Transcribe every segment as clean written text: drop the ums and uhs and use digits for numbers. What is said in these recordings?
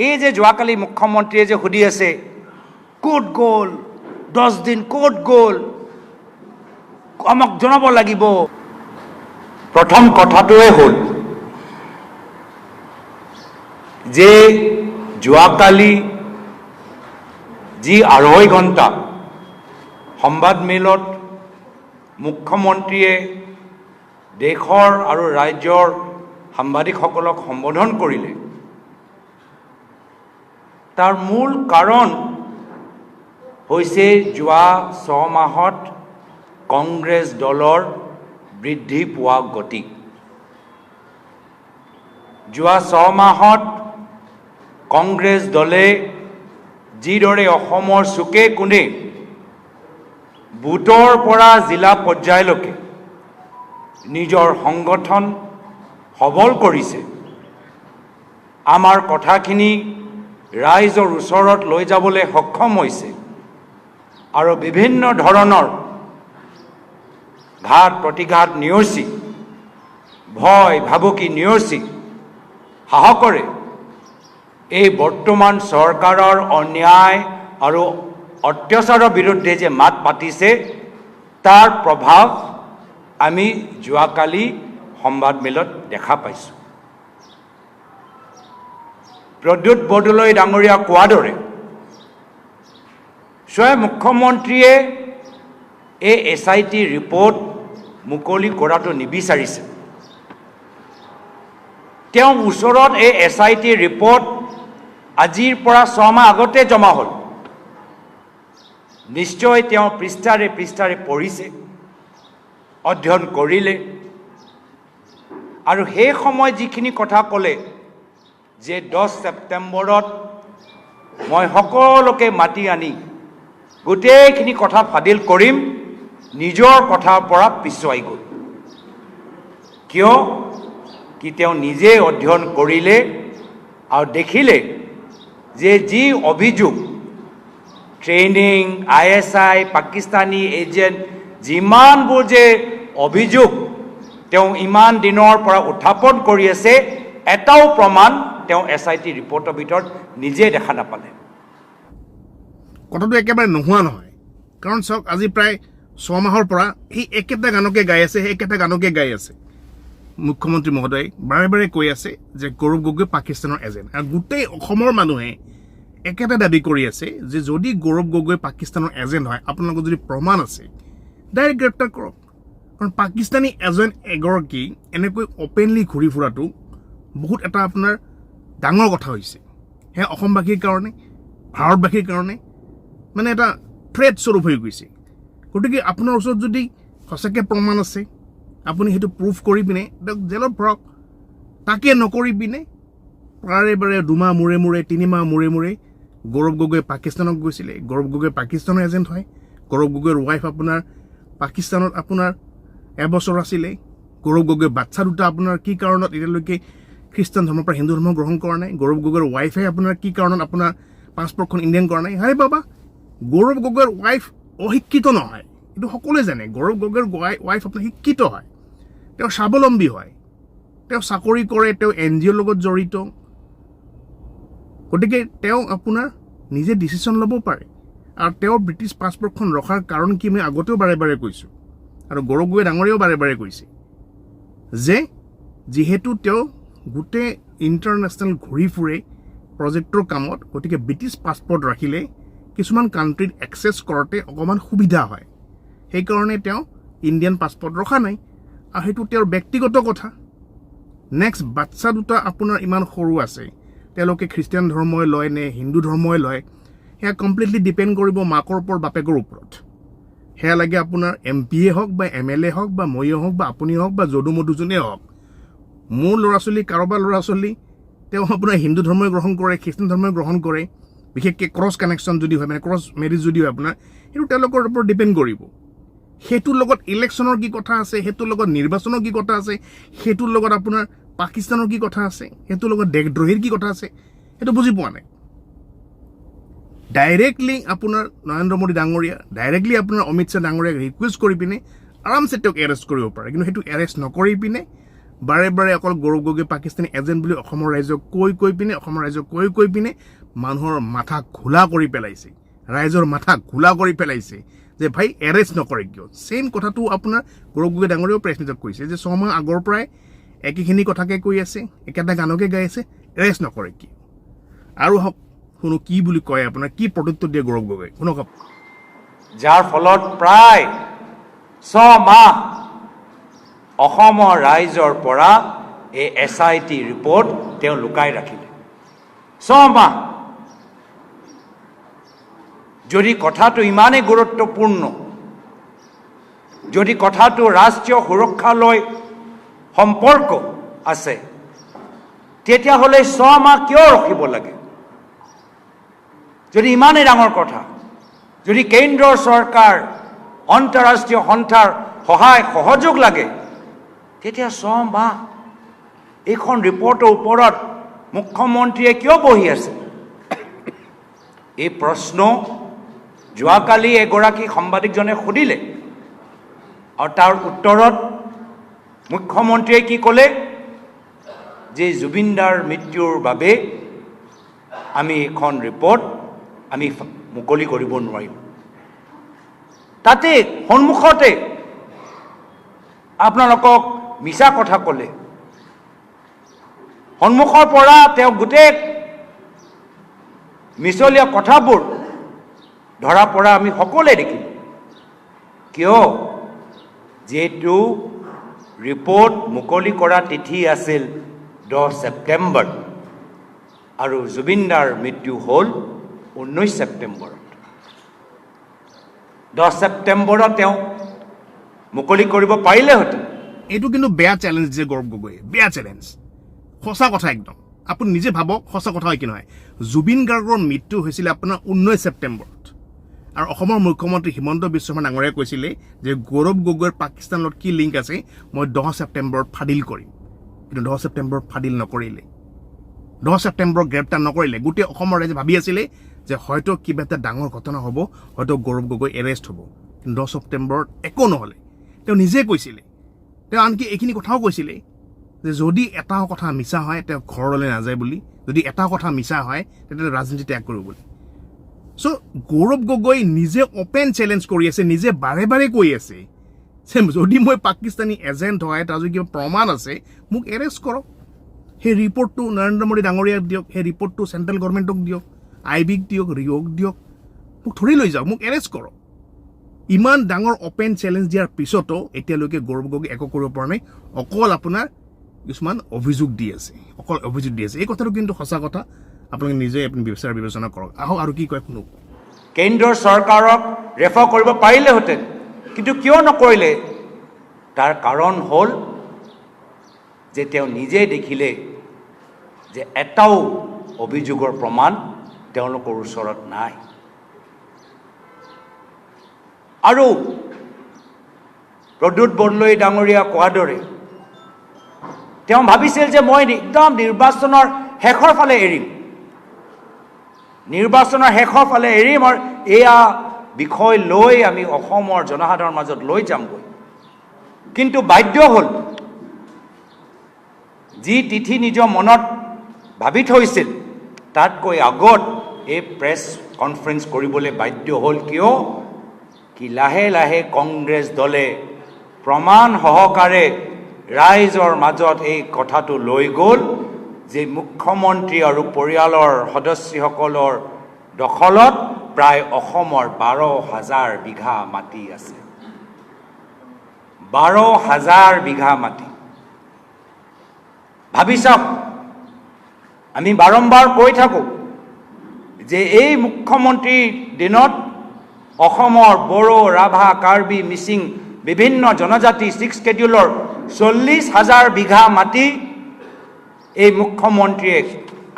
এই যে যোৱাকালি মুখ্যমন্ত্ৰীয়ে যে সুধি আছে ক'ত গ'ল 10 দিন ক'ত গ'ল আমাক জনাব লাগিব প্ৰথম কথাটোৱে হ'ল যে যোৱাকালি যি 2.5 ঘণ্টা সংবাদ মেলত মুখ্যমন্ত্ৰীয়ে দেশৰ আৰু ৰাজ্যৰ সাংবাদিকসকলক সম্বোধন কৰিলে তাৰ মূল কাৰণ হৈছে যোৱা 6 মাহত কংগ্ৰেছ দলৰ বৃদ্ধি পোৱা গতি যোৱা 6 মাহত কংগ্ৰেছ দলে যিদৰে অসমৰ চুকে কোণে বুথৰ পৰা জিলা পৰ্যায়লৈকে নিজৰ সংগঠন সবল কৰিছে আমাৰ কথাখিনি ৰাইজৰ ওচৰত লৈ যাবলৈ সক্ষম হৈছে আৰু বিভিন্ন ধৰণৰ ঘাত প্ৰতিঘাত নিয়সি ভয় ভাবুকি নিয়সি সাহসৰে এই বৰ্তমান চৰকাৰৰ অন্যায় আৰু অত্যাচাৰৰ বিৰুদ্ধে যে মাত পাতিছে তাৰ প্ৰভাৱ আমি যোৱাকালি সংবাদ মেলত দেখা পাইছোঁ প্ৰদ্যুৎ বৰদলৈ ডাঙৰীয়া কোৱাৰ দৰে স্বয়ং মুখ্যমন্ত্ৰীয়ে এই SIT ৰিপৰ্ট মুকলি কৰাটো নিবিচাৰিছে তেওঁ ওচৰত এই SIT ৰিপৰ্ট আজিৰ পৰা 6 মাহ আগতে জমা হ'ল নিশ্চয় তেওঁ পৃষ্ঠাৰে পৃষ্ঠাৰে পঢ়িছে অধ্যয়ন কৰিলে আৰু সেই সময় যিখিনি কথা ক'লে যে 10 ছেপ্টেম্বৰত মই সকলোকে মাতি আনি গোটেইখিনি কথা ফাদিল কৰিম নিজৰ কথাৰ পৰা পিছুৱাই গ'ল কিয় কি তেওঁ নিজে অধ্যয়ন কৰিলে আৰু দেখিলে যে যি অভিযোগ ট্ৰেইনিং ISI পাকিস্তানী এজেণ্ট যিমানবোৰ যে অভিযোগ তেওঁ ইমান দিনৰ পৰা উত্থাপন কৰি আছে এটাও প্ৰমাণ তেওঁ SIT ৰিপৰ্টৰ ভিতৰত নিজে দেখা নাপালে কথাটো একেবাৰে নোহোৱা নহয় কাৰণ চাওক আজি প্ৰায় 6 মাহৰ পৰা এই একেটা গানকে গাই আছে একেটা গানকে গাই আছে মুখ্যমন্ত্ৰী মহোদয় বাৰে বাৰে কৈ আছে যে গৌৰৱ গগৈ পাকিস্তানৰ এজেণ্ট আৰু গোটেই অসমৰ মানুহে একেটা দাবী কৰি আছে যে যদি গৌৰৱ গগৈ পাকিস্তানৰ এজেণ্ট হয় আপোনালোকৰ যদি প্ৰমাণ আছে ডাইৰেক্ট গ্ৰেপ্তাৰ কৰক কাৰণ পাকিস্তানী এজেণ্ট এগৰাকী এনেকৈ অপেনলি ঘূৰি ফুৰাটো বহুত এটা আপোনাৰ ডাঙৰ কথা হৈছে হে অসমবাসীৰ কাৰণে ভাৰতবাসীৰ কাৰণে মানে এটা থ্ৰেট স্বৰূপ হৈ গৈছে গতিকে আপোনাৰ ওচৰত যদি সঁচাকৈ প্ৰমাণ আছে আপুনি সেইটো প্ৰুফ কৰি পিনে জেলত ভৰক তাকে নকৰি পিনে বাৰে বাৰে 2 মাহ মূৰে মূৰে 3 মাহ মূৰে মূৰে গৌৰৱ গগৈ পাকিস্তানত গৈছিলে গৌৰৱ গগৈ পাকিস্তানৰ এজেণ্ট হয় গৌৰৱ গগৈৰ ৱাইফ আপোনাৰ পাকিস্তানত আপোনাৰ এবছৰ আছিলে গৌৰৱ গগৈ বাচ্চা দুটা আপোনাৰ কি কাৰণত এতিয়ালৈকে খ্ৰীষ্টান ধৰ্মৰ পৰা হিন্দু ধৰ্ম গ্ৰহণ কৰা নাই গৌৰৱ গগৈৰ ৱাইফে আপোনাৰ কি কাৰণত আপোনাৰ পাছপৰ্টখন ইণ্ডিয়ান কৰা নাই হাৰে বাবা গৌৰৱ গগৈৰ ৱাইফ অশিক্ষিত নহয় এইটো সকলোৱে জানে গৌৰৱ গগৈৰ ৱাইফ আপোনাৰ শিক্ষিত হয় তেওঁ স্বাৱলম্বী হয় তেওঁ চাকৰি কৰে তেওঁ NGOৰ লগত জড়িত গতিকে তেওঁ আপোনাৰ নিজে ডিচিশ্যন ল'ব পাৰে আৰু তেওঁৰ ব্ৰিটিছ পাছপৰ্টখন ৰখাৰ কাৰণ কি মই আগতেও বাৰে বাৰে কৈছোঁ আৰু গৌৰৱ গগৈ ডাঙৰীয়াও বাৰে বাৰে কৈছে যে যিহেতু তেওঁ গোটেই ইণ্টাৰনেশ্যনেল ঘূৰি ফুৰে প্ৰজেক্টৰ কামত গতিকে ব্ৰিটিছ পাছপৰ্ট ৰাখিলে কিছুমান কাণ্ট্ৰিত এক্সেছ কৰোঁতে অকণমান সুবিধা হয় সেইকাৰণে তেওঁ ইণ্ডিয়ান পাছপৰ্ট ৰখা নাই আৰু সেইটো তেওঁৰ ব্যক্তিগত কথা নেক্সট বাচ্চা দুটা আপোনাৰ ইমান সৰু আছে তেওঁলোকে খ্ৰীষ্টিয়ান ধৰ্মই লয় নে হিন্দু ধৰ্মই লয় সেয়া কমপ্লিটলি ডিপেণ্ড কৰিব মাকৰ ওপৰত বাপেকৰ ওপৰত সেয়া লাগে আপোনাৰ MPয়ে হওক বা MLA হওক বা ময়ে হওক বা আপুনি হওক বা যদু মধুজনেই হওক মোৰ ল'ৰা ছোৱালী কাৰোবাৰ ল'ৰা ছোৱালী তেওঁ আপোনাৰ হিন্দু ধৰ্মই গ্ৰহণ কৰে খ্ৰীষ্টান ধৰ্মই গ্ৰহণ কৰে বিশেষকৈ ক্ৰছ কানেকশ্যন যদি হয় মানে ক্ৰছ মেৰিজ যদি হয় আপোনাৰ সেইটো তেওঁলোকৰ ওপৰত ডিপেণ্ড কৰিব সেইটোৰ লগত ইলেকশ্যনৰ কি কথা আছে সেইটোৰ লগত নিৰ্বাচনৰ কি কথা আছে সেইটোৰ লগত আপোনাৰ পাকিস্তানৰ কি কথা আছে সেইটোৰ লগত দেশদ্ৰোহীৰ কি কথা আছে সেইটো বুজি পোৱা নাই ডাইৰেক্টলি আপোনাৰ নৰেন্দ্ৰ মোদী ডাঙৰীয়া ডাইৰেক্টলি আপোনাৰ অমিত শ্বাহ ডাঙৰীয়াক ৰিকুৱেষ্ট কৰি পিনে আৰামছে তেওঁক এৰেষ্ট কৰিব পাৰে কিন্তু সেইটো এৰেষ্ট নকৰি পিনে বাৰে বাৰে অকল গৌৰৱ গগৈ পাকিস্তানী এজেণ্ট বুলি অসমৰ ৰাইজক কৈ পিনে মানুহৰ মাথা ঘোলা কৰি পেলাইছে, ৰাইজৰ মাথা ঘোলা কৰি পেলাইছে যে ভাই এৰেষ্ট নকৰে কিয়। ছেইম কথাটো আপোনাৰ গৌৰৱ গগৈ ডাঙৰীয়াও প্ৰেছ মিটত কৈছে যে 6 মাহ আগৰ পৰাই একেখিনি কথাকে কৈ আছে, একেটা গানকে গাই আছে, এৰেষ্ট নকৰে কিয়। আৰু শুনো কি বুলি কয়, আপোনাৰ কি প্ৰত্যুত্তৰ দিয়ে গৌৰৱ গগৈ, শুনক। যাৰ ফলত প্ৰায় 6 মাহ অসমৰ ৰাইজৰ পৰা এই SIT ৰিপৰ্ট তেওঁ লুকাই ৰাখিলে। 6 মাহ। যদি কথাটো ইমানেই গুৰুত্বপূৰ্ণ, যদি কথাটো ৰাষ্ট্ৰীয় সুৰক্ষালৈ সম্পৰ্ক আছে, তেতিয়াহ'লে 6 মাহ কিয় ৰখিব লাগে? যদি ইমানেই ডাঙৰ কথা, যদি কেন্দ্ৰৰ চৰকাৰ আন্তঃৰাষ্ট্ৰীয় সন্থাৰ সহায় সহযোগ লাগে, তেতিয়া 6 মাহ এইখন ৰিপৰ্টৰ ওপৰত মুখ্যমন্ত্ৰীয়ে কিয় বহি আছে? এই প্ৰশ্ন যোৱাকালি এগৰাকী সাংবাদিকজনে সুধিলে, আৰু তাৰ উত্তৰত মুখ্যমন্ত্ৰীয়ে কি ক'লে যে জুবিনদাৰ মৃত্যুৰ বাবে আমি এখন ৰিপৰ্ট আমি মুকলি কৰিব নোৱাৰিম। তাতে সন্মুখতে আপোনালোকক মিছা কথা ক'লে, সন্মুখৰ পৰা তেওঁ গোটেই মিছলীয়া কথাবোৰ ধৰা পৰা আমি সকলোৱে দেখিলোঁ। কিয়? যিহেতু ৰিপৰ্ট মুকলি কৰা তিথি আছিল 10 ছেপ্টেম্বৰ আৰু জুবিনদাৰ মৃত্যু হ'ল 19 ছেপ্টেম্বৰত। 10 ছেপ্টেম্বৰত তেওঁ মুকলি কৰিব পাৰিলেহেঁতেন। এইটো কিন্তু বেয়া চেলেঞ্জ দিছে গৌৰৱ গগৈয়ে, বেয়া চেলেঞ্জ, সঁচা কথা একদম। আপুনি নিজে ভাবক সঁচা কথা হয় কি নহয়। জুবিন গাৰ্গৰ মৃত্যু হৈছিলে আপোনাৰ 19 ছেপ্টেম্বৰত, আৰু অসমৰ মুখ্যমন্ত্ৰী হিমন্ত বিশ্ব শৰ্মা ডাঙৰীয়াই কৈছিলে যে গৌৰৱ গগৈৰ পাকিস্তানৰ লগত কি লিংক আছে মই 10 ছেপ্টেম্বৰত ফাদিল কৰিম। কিন্তু 10 ছেপ্টেম্বৰত ফাদিল নকৰিলে, 10 ছেপ্টেম্বৰত গ্ৰেপ্তাৰ নকৰিলে। গোটেই অসমৰ ৰাইজে ভাবি আছিলে যে হয়তো কিবা এটা ডাঙৰ ঘটনা হ'ব, হয়তো গৌৰৱ গগৈ এৰেষ্ট হ'ব। কিন্তু 10 ছেপ্টেম্বৰত একো নহ'লে। তেওঁ নিজে কৈছিলে, তেওঁ আনকি এইখিনি কথাও কৈছিলে যে যদি এটা কথা মিছা হয় তেওঁ ঘৰলৈ নাযায় বুলি, যদি এটা কথা মিছা হয় তেতিয়াহ'লে ৰাজনীতি ত্যাগ কৰিব বুলি। চ' গৌৰৱ গগৈ নিজে অপেন চেলেঞ্জ কৰি আছে, নিজে বাৰে বাৰে কৈ আছে যে যদি মই পাকিস্তানী এজেণ্ট হয়, তাৰ যদি কিবা প্ৰমাণ আছে মোক এৰেষ্ট কৰক। সেই ৰিপৰ্টটো নৰেন্দ্ৰ মোদী ডাঙৰীয়াক দিয়ক, সেই ৰিপৰ্টটো চেণ্ট্ৰেল গভৰ্ণমেণ্টক দিয়ক, IBক দিয়ক, ৰিঅ'ক দিয়ক, মোক ধৰি লৈ যাওক, মোক এৰেষ্ট কৰক। ইমান ডাঙৰ অপেন চেলেঞ্জ দিয়াৰ পিছতো এতিয়ালৈকে গৌৰৱ গগৈ একো কৰিব পৰা নাই, অকল আপোনাৰ কিছুমান অভিযোগ দি আছে, অকল অভিযোগ দি আছে। এই কথাটো কিন্তু সঁচা কথা, আপোনালোকে নিজে আপুনি বিবেচনা কৰক। আহক আৰু কি কয় শুনক। কেন্দ্ৰৰ চৰকাৰক ৰেফাৰ কৰিব পাৰিলেহেঁতেন, কিন্তু কিয় নকৰিলে? তাৰ কাৰণ হ'ল যে তেওঁ নিজে দেখিলে যে এটাও অভিযোগৰ প্ৰমাণ তেওঁলোকৰ ওচৰত নাই। আৰু প্ৰদ্যুৎ বৰদলৈ ডাঙৰীয়া কোৱাৰ দৰে তেওঁ ভাবিছিল যে মই একদম নিৰ্বাচনৰ শেষৰ ফালে এৰিম, নিৰ্বাচনৰ শেষৰ ফালে এৰিম আৰু এয়া বিষয় লৈ আমি অসমৰ জনসাধাৰণৰ মাজত লৈ যামগৈ। কিন্তু বাধ্য হ'ল, যি তিথি নিজৰ মনত ভাবি থৈছিল তাতকৈ আগত এই প্ৰেছ কনফাৰেন্স কৰিবলৈ বাধ্য হ'ল। কিয়? কি লাহে লাহে কংগ্ৰেছ দলে প্ৰমাণ সহকাৰে ৰাইজৰ মাজত এই কথাটো লৈ গ'ল যে মুখ্যমন্ত্ৰী আৰু পৰিয়ালৰ সদস্যসকলৰ দখলত প্ৰায় অসমৰ 12,000 বিঘা মাটি আছে। 12,000 বিঘা মাটি। ভাবি চাওক, আমি বাৰম্বাৰ কৈ থাকোঁ যে এই মুখ্যমন্ত্ৰীৰ দিনত অসমৰ বড়ো, ৰাভা, কাৰ্বি, মিচিং বিভিন্ন জনজাতি 6 স্কেডিউলৰ 40,000 বিঘা মাটি এই মুখ্যমন্ত্ৰীয়ে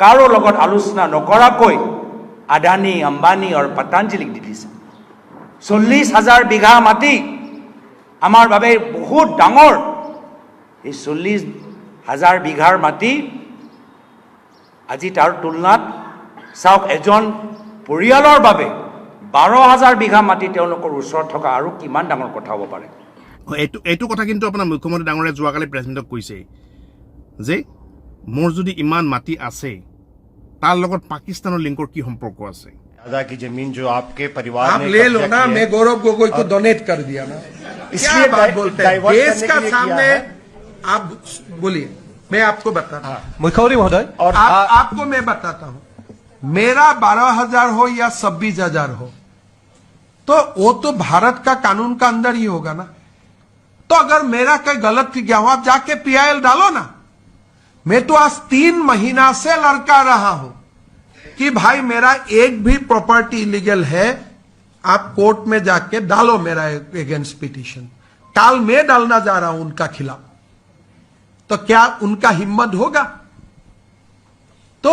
কাৰো লগত আলোচনা নকৰাকৈ আদানী, আম্বানী আৰু পতঞ্জলীক দি দিছে। 40,000 বিঘা মাটি আমাৰ বাবে বহুত ডাঙৰ। এই 40,000 বিঘাৰ মাটি আজি তাৰ তুলনাত চাওক, এজন পৰিয়ালৰ বাবে 12,000 বিঘা মাটি তেওঁলোকৰ ওচৰত থকা আৰু কিমান ডাঙৰ কথা হ'ব পাৰে। এইটো কথা কিন্তু আপোনাৰ মুখ্যমন্ত্ৰী ডাঙৰীয়াই যোৱাকালি প্ৰেছ মিটত কৈছে যে মোৰ যদি ইমান মাটি আছে তাৰ লগত পাকিস্তানৰ লিংকৰ কি সম্পৰ্ক আছে आधा की जमीन जो आपके परिवार आप ने ले लो कब्जा ना, की है, मैं गौरव गोगोई को डोनेट कर दिया ना। इसलिए क्या बात बोलते हैं, डाइवर्ट देश करने का के लिए किया सामने है। आप बोलिए, मैं आपको बताता हूं। मुख्यमंत्री महोदय और आपको मैं बताता हूं, मेरा 12,000 हो या 26,000 हो, तो वो तो भारत का कानून का अंदर ही होगा ना। तो अगर मेरा कोई गलत गया हो, आप जाके PIL डालो ना। मैं तो आज 3 महीना से लड़का रहा हूं कि भाई मेरा एक भी प्रॉपर्टी इलीगल है, आप कोर्ट में जाके डालो मेरा अगेंस्ट पिटीशन। काल मैं डालना जा रहा हूं उनका खिलाफ, तो क्या उनका हिम्मत होगा? तो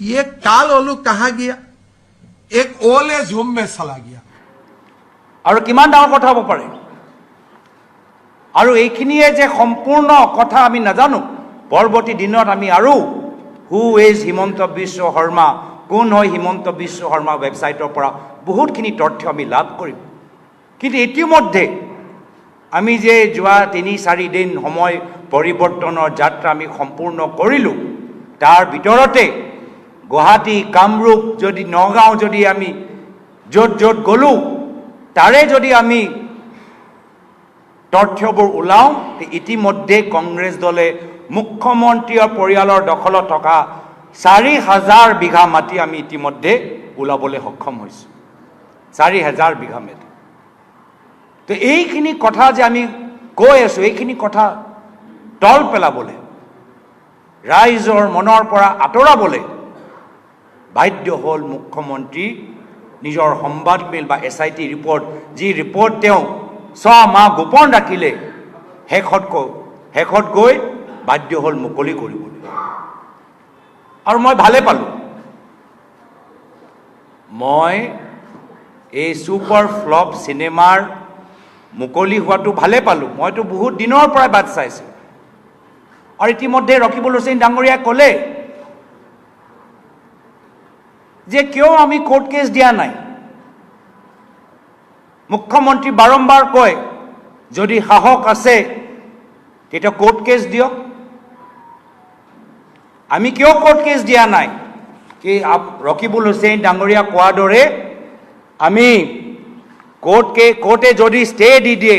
ये काल ओलू कहां गया? एक ओले झूम में चला गया। আৰু কিমান ডাঙৰ কথা হ'ব পাৰে আৰু এইখিনিয়ে যে সম্পূৰ্ণ কথা আমি নাজানো পৰৱৰ্তী দিনত আমি আৰু হু ইজ হিমন্ত বিশ্ব শৰ্মা কোন হয় হিমন্ত বিশ্ব শৰ্মা ৱেবছাইটৰ পৰা বহুতখিনি তথ্য আমি লাভ কৰিম কিন্তু ইতিমধ্যে আমি যে যোৱা ৩-৪ দিন সময় পৰিৱৰ্তনৰ যাত্ৰা আমি সম্পূৰ্ণ কৰিলোঁ তাৰ ভিতৰতে গুৱাহাটী কামৰূপ যদি নগাঁও যদি আমি য'ত য'ত গ'লোঁ তাৰে যদি আমি তথ্যবোৰ ওলাওঁ ইতিমধ্যে কংগ্ৰেছ দলে মুখ্যমন্ত্ৰীৰ পৰিয়ালৰ দখলত থকা ৪,০০০ বিঘা মাটি আমি ইতিমধ্যে ওলাবলৈ সক্ষম হৈছোঁ ৪,০০০ বিঘা মাটি তো এইখিনি কথা যে আমি কৈ আছোঁ এইখিনি কথা তল পেলাবলৈ ৰাইজৰ মনৰ পৰা আঁতৰাবলৈ বাধ্য হ'ল মুখ্যমন্ত্ৰী নিজৰ সংবাদমেল বা SIT ৰিপৰ্ট যি ৰিপৰ্ট তেওঁ 6 মাহ গোপন ৰাখিলে শেষত গৈ বাধ্য হ'ল মুকলি কৰিবলৈ আৰু মই ভালে পালোঁ মই এই ছুপাৰ ফ্লপ চিনেমাৰ মুকলি হোৱাটো ভালে পালোঁ মইতো বহুত দিনৰ পৰাই বাট চাইছোঁ আৰু ইতিমধ্যে ৰকিবুল হুছেইন ডাঙৰীয়াই ক'লে যে কিয় আমি কোৰ্ট কেছ দিয়া নাই মুখ্যমন্ত্ৰী বাৰম্বাৰ কয় যদি সাহস আছে তেতিয়া কোৰ্ট কেছ দিয়ক আমি কিয় কোৰ্ট কেছ দিয়া নাই কি ৰকিবুল হুছেইন ডাঙৰীয়া কোৱাৰ দৰে আমি কোৰ্টে যদি ষ্টে দি দিয়ে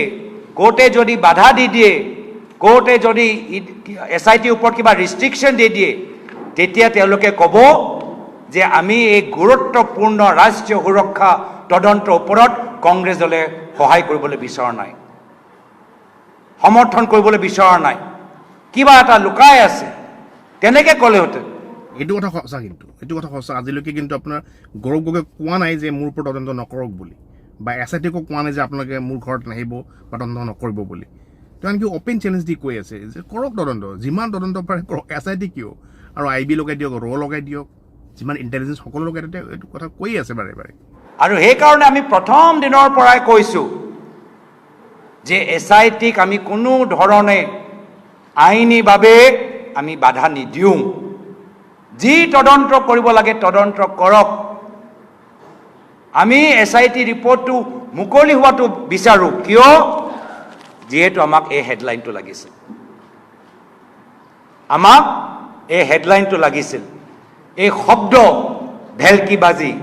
কোৰ্টে যদি বাধা দি দিয়ে কোৰ্টে যদি SIT ওপৰত কিবা ৰিষ্ট্ৰিকশ্যন দি দিয়ে তেতিয়া তেওঁলোকে ক'ব যে আমি এই গুৰুত্বপূৰ্ণ ৰাষ্ট্ৰীয় সুৰক্ষা তদন্তৰ ওপৰত কংগ্ৰেছ দলে সহায় কৰিবলৈ বিচৰা নাই সমৰ্থন কৰিবলৈ বিচৰা নাই কিবা এটা লুকাই আছে তেনেকৈ ক'লেহেঁতেন এইটো কথা সঁচা কিন্তু এইটো কথা সঁচা আজিলৈকে কিন্তু আপোনাৰ গৌৰৱ গগৈয়ে কোৱা নাই যে মোৰ ওপৰত তদন্ত নকৰক বুলি বা SITকো কোৱা নাই যে আপোনালোকে মোৰ ঘৰত নাহিব বা তদন্ত নকৰিব বুলি তেওঁ আনকি অপেন চেলেঞ্জ দি কৈ আছে যে কৰক তদন্ত যিমান তদন্ত পাৰে কৰক SIT কিয় আৰু IB লগাই দিয়ক লগাই দিয়ক যিমান ইণ্টেলিজেঞ্চ সকলো লগাই দিয়ক এইটো কথা কৈ আছে বাৰে বাৰে আৰু সেইকাৰণে আমি প্ৰথম দিনৰ পৰাই কৈছোঁ যে SITক আমি কোনো ধৰণে আইনীভাৱে আমি বাধা নিদিওঁ যি তদন্ত কৰিব লাগে তদন্ত কৰক আমি SIT ৰিপৰ্টটো মুকলি হোৱাটো বিচাৰোঁ কিয় যিহেতু আমাক এই হেডলাইনটো লাগিছিল আমাক এই হেডলাইনটো লাগিছিল এই শব্দ ভেলকিবাজি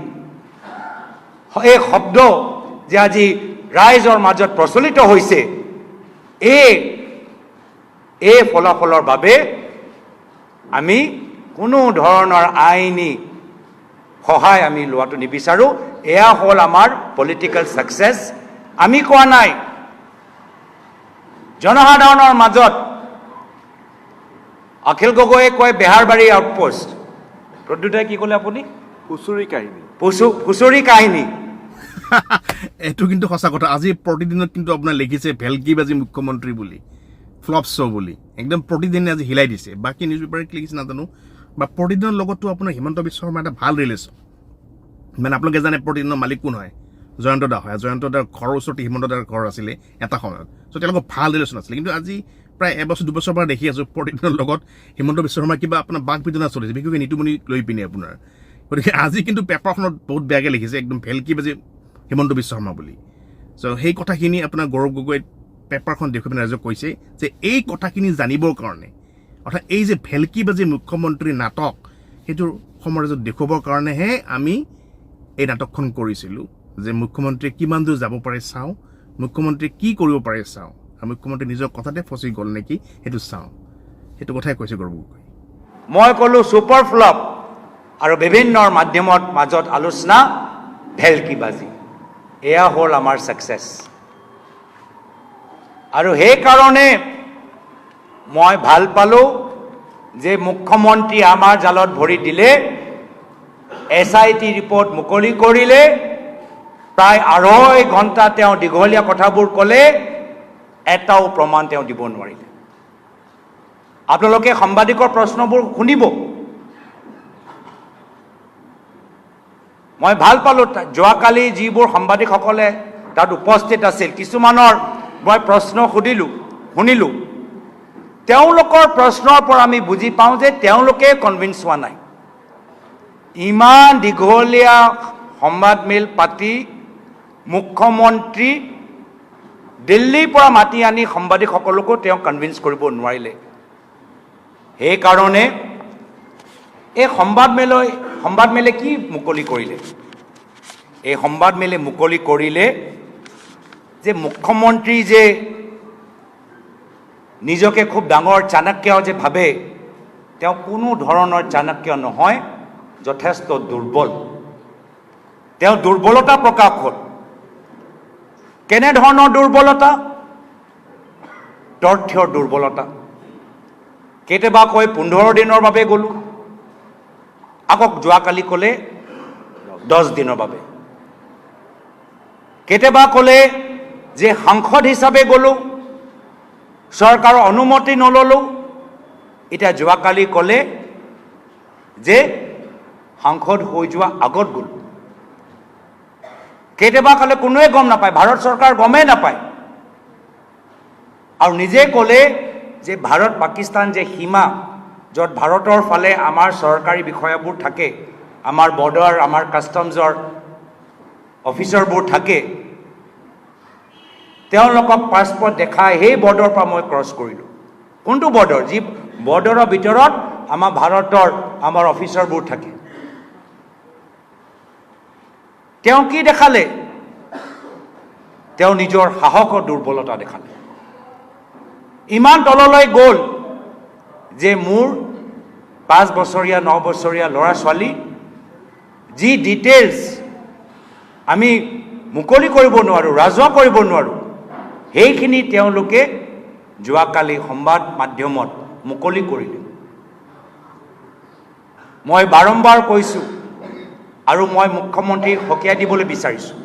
এই শব্দ যে আজি ৰাইজৰ মাজত প্ৰচলিত হৈছে এই ফলাফলৰ বাবে আমি কোনো ধৰণৰ আইনী সহায় আমি লোৱাটো নিবিচাৰোঁ এয়া হ'ল আমাৰ পলিটিকেল ছাকচেছ আমি কোৱা নাই জনসাধাৰণৰ মাজত অখিল গগৈয়ে কয় বেহাৰবাৰী আউটপোষ্ট প্ৰদ্যুতে কি ক'লে আপুনি ফুচুৰি কাহিনী এইটো কিন্তু সঁচা কথা আজি প্ৰতিদিনত কিন্তু আপোনাৰ লিখিছে ভেলকিবাজি মুখ্যমন্ত্ৰী বুলি ফ্লপ শ্ব' বুলি একদম প্ৰতিদিনে আজি হিলাই দিছে বাকী নিউজ পেপাৰে কি লিখিছে নাজানো বা প্ৰতিদিনৰ লগতো আপোনাৰ হিমন্ত বিশ্ব শৰ্মাৰ এটা ভাল ৰিলেশ্যন মানে আপোনালোকে জানে প্ৰতিদিনৰ মালিক কোন হয় জয়ন্ত দা হয় জয়ন্ত দাৰ ঘৰৰ ওচৰতে হিমন্ত দাৰ ঘৰ আছিলে এটা সময়ত চ' তেওঁলোকৰ ভাল ৰিলেশ্যন আছিলে কিন্তু আজি প্ৰায় 1-2 বছৰৰ পৰা দেখি আছোঁ প্ৰতিদিনৰ লগত হিমন্ত বিশ্ব শৰ্মাৰ কিবা আপোনাৰ বাক বিতনা চলিছে বিশেষকৈ নীতুমণি লৈ পিনে আপোনাৰ গতিকে আজি কিন্তু পেপাৰখনত বহুত বেয়াকৈ লিখিছে একদম ভেলকিবাজি হিমন্ত বিশ্ব শৰ্মা বুলি চ' সেই কথাখিনি আপোনাৰ গৌৰৱ গগৈয়ে পেপাৰখন দেখুৱাই পিনে ৰাইজক কৈছে যে এই কথাখিনি জানিবৰ কাৰণে অৰ্থাৎ এই যে ভেলকিবাজি মুখ্যমন্ত্ৰী নাটক সেইটোৰ সমাজত দেখুৱাবৰ কাৰণেহে আমি এই নাটকখন কৰিছিলোঁ যে মুখ্যমন্ত্ৰীয়ে কিমান দূৰ যাব পাৰে চাওঁ, মুখ্যমন্ত্ৰীয়ে কি কৰিব পাৰে চাওঁ, আৰু মুখ্যমন্ত্ৰী নিজৰ কথাতে ফচি গ'ল নেকি সেইটো চাওঁ। সেইটো কথাই কৈছে গৌৰৱ গগৈ। মই ক'লো ছুপাৰ ফ্লপ আৰু বিভিন্ন মাধ্যমত মাজত আলোচনা ভেলকিবাজি, এয়া হ'ল আমাৰ ছাকচেছ। আৰু সেইকাৰণে মই ভাল পালোঁ যে মুখ্যমন্ত্ৰী আমাৰ জালত ভৰি দিলে, SIT ৰিপৰ্ট মুকলি কৰিলে, প্ৰায় 2.5 ঘণ্টা তেওঁ দীঘলীয়া কথাবোৰ ক'লে, এটাও প্ৰমাণ তেওঁ দিব নোৱাৰিলে। আপোনালোকে সাংবাদিকৰ প্ৰশ্নবোৰ শুনিব। মই ভাল পালোঁ যোৱাকালি যিবোৰ সাংবাদিকসকলে তাত উপস্থিত আছিল, কিছুমানৰ মই প্ৰশ্ন শুনিলোঁ, তেওঁলোকৰ প্ৰশ্নৰ পৰা আমি বুজি পাওঁ যে তেওঁলোকে কনভিন্স হোৱা নাই। ইমান দীঘলীয়া সংবাদমেল পাতি মুখ্যমন্ত্ৰী দিল্লীৰ পৰা মাতি আনি সাংবাদিকসকলকো তেওঁ কনভিন্স কৰিব নোৱাৰিলে। সেইকাৰণে এই সংবাদমেলে কি মুকলি কৰিলে? এই সংবাদমেলে মুকলি কৰিলে যে মুখ্যমন্ত্ৰী যে নিজকে খুব ডাঙৰ চাণক্য যে ভাবে, তেওঁ কোনো ধৰণৰ চাণক্য নহয়, যথেষ্ট দুৰ্বল। তেওঁ দুৰ্বলতা প্ৰকাশ হ'ল। কেনেধৰণৰ দুৰ্বলতা? তথ্যৰ দুৰ্বলতা। কেতিয়াবা কয় 15 দিনৰ বাবে গ'লোঁ, আকৌ যোৱাকালি ক'লে 10 দিনৰ বাবে। কেতিয়াবা ক'লে যে সাংসদ হিচাপে গ'লোঁ, চৰকাৰৰ অনুমতি নল'লোঁ, এতিয়া যোৱাকালি ক'লে যে সাংসদ হৈ যোৱা আগত গ'লোঁ। কেতিয়াবা ক'লে কোনোৱে গম নাপায়, ভাৰত চৰকাৰ গমেই নাপায়। আৰু নিজে ক'লে যে ভাৰত পাকিস্তান যে সীমা, য'ত ভাৰতৰ ফালে আমাৰ চৰকাৰী বিষয়াবোৰ থাকে, আমাৰ বৰ্ডাৰ, আমাৰ কাষ্টমছৰ অফিচাৰবোৰ থাকে, তেওঁলোকক পাছপৰ্ট দেখাই সেই বৰ্ডাৰৰ পৰা মই ক্ৰছ কৰিলোঁ। কোনটো বৰ্ডাৰ? যি বৰ্ডাৰৰ ভিতৰত আমাৰ ভাৰতৰ আমাৰ অফিচাৰবোৰ থাকে। তেওঁ কি দেখালে? তেওঁ নিজৰ সাহসৰ দুৰ্বলতা দেখালে। ইমান তললৈ গ'ল যে মোৰ 5 বছৰীয়া 9 বছৰীয়া ল'ৰা ছোৱালী যি ডিটেইলছ আমি মুকলি কৰিব নোৱাৰোঁ, ৰাজহুৱা কৰিব নোৱাৰোঁ, সেইখিনি তেওঁলোকে যোৱাকালি সংবাদ মাধ্যমত মুকলি কৰিলে। মই বাৰম্বাৰ কৈছোঁ আৰু মই মুখ্যমন্ত্ৰীক সকীয়াই দিবলৈ বিচাৰিছোঁ,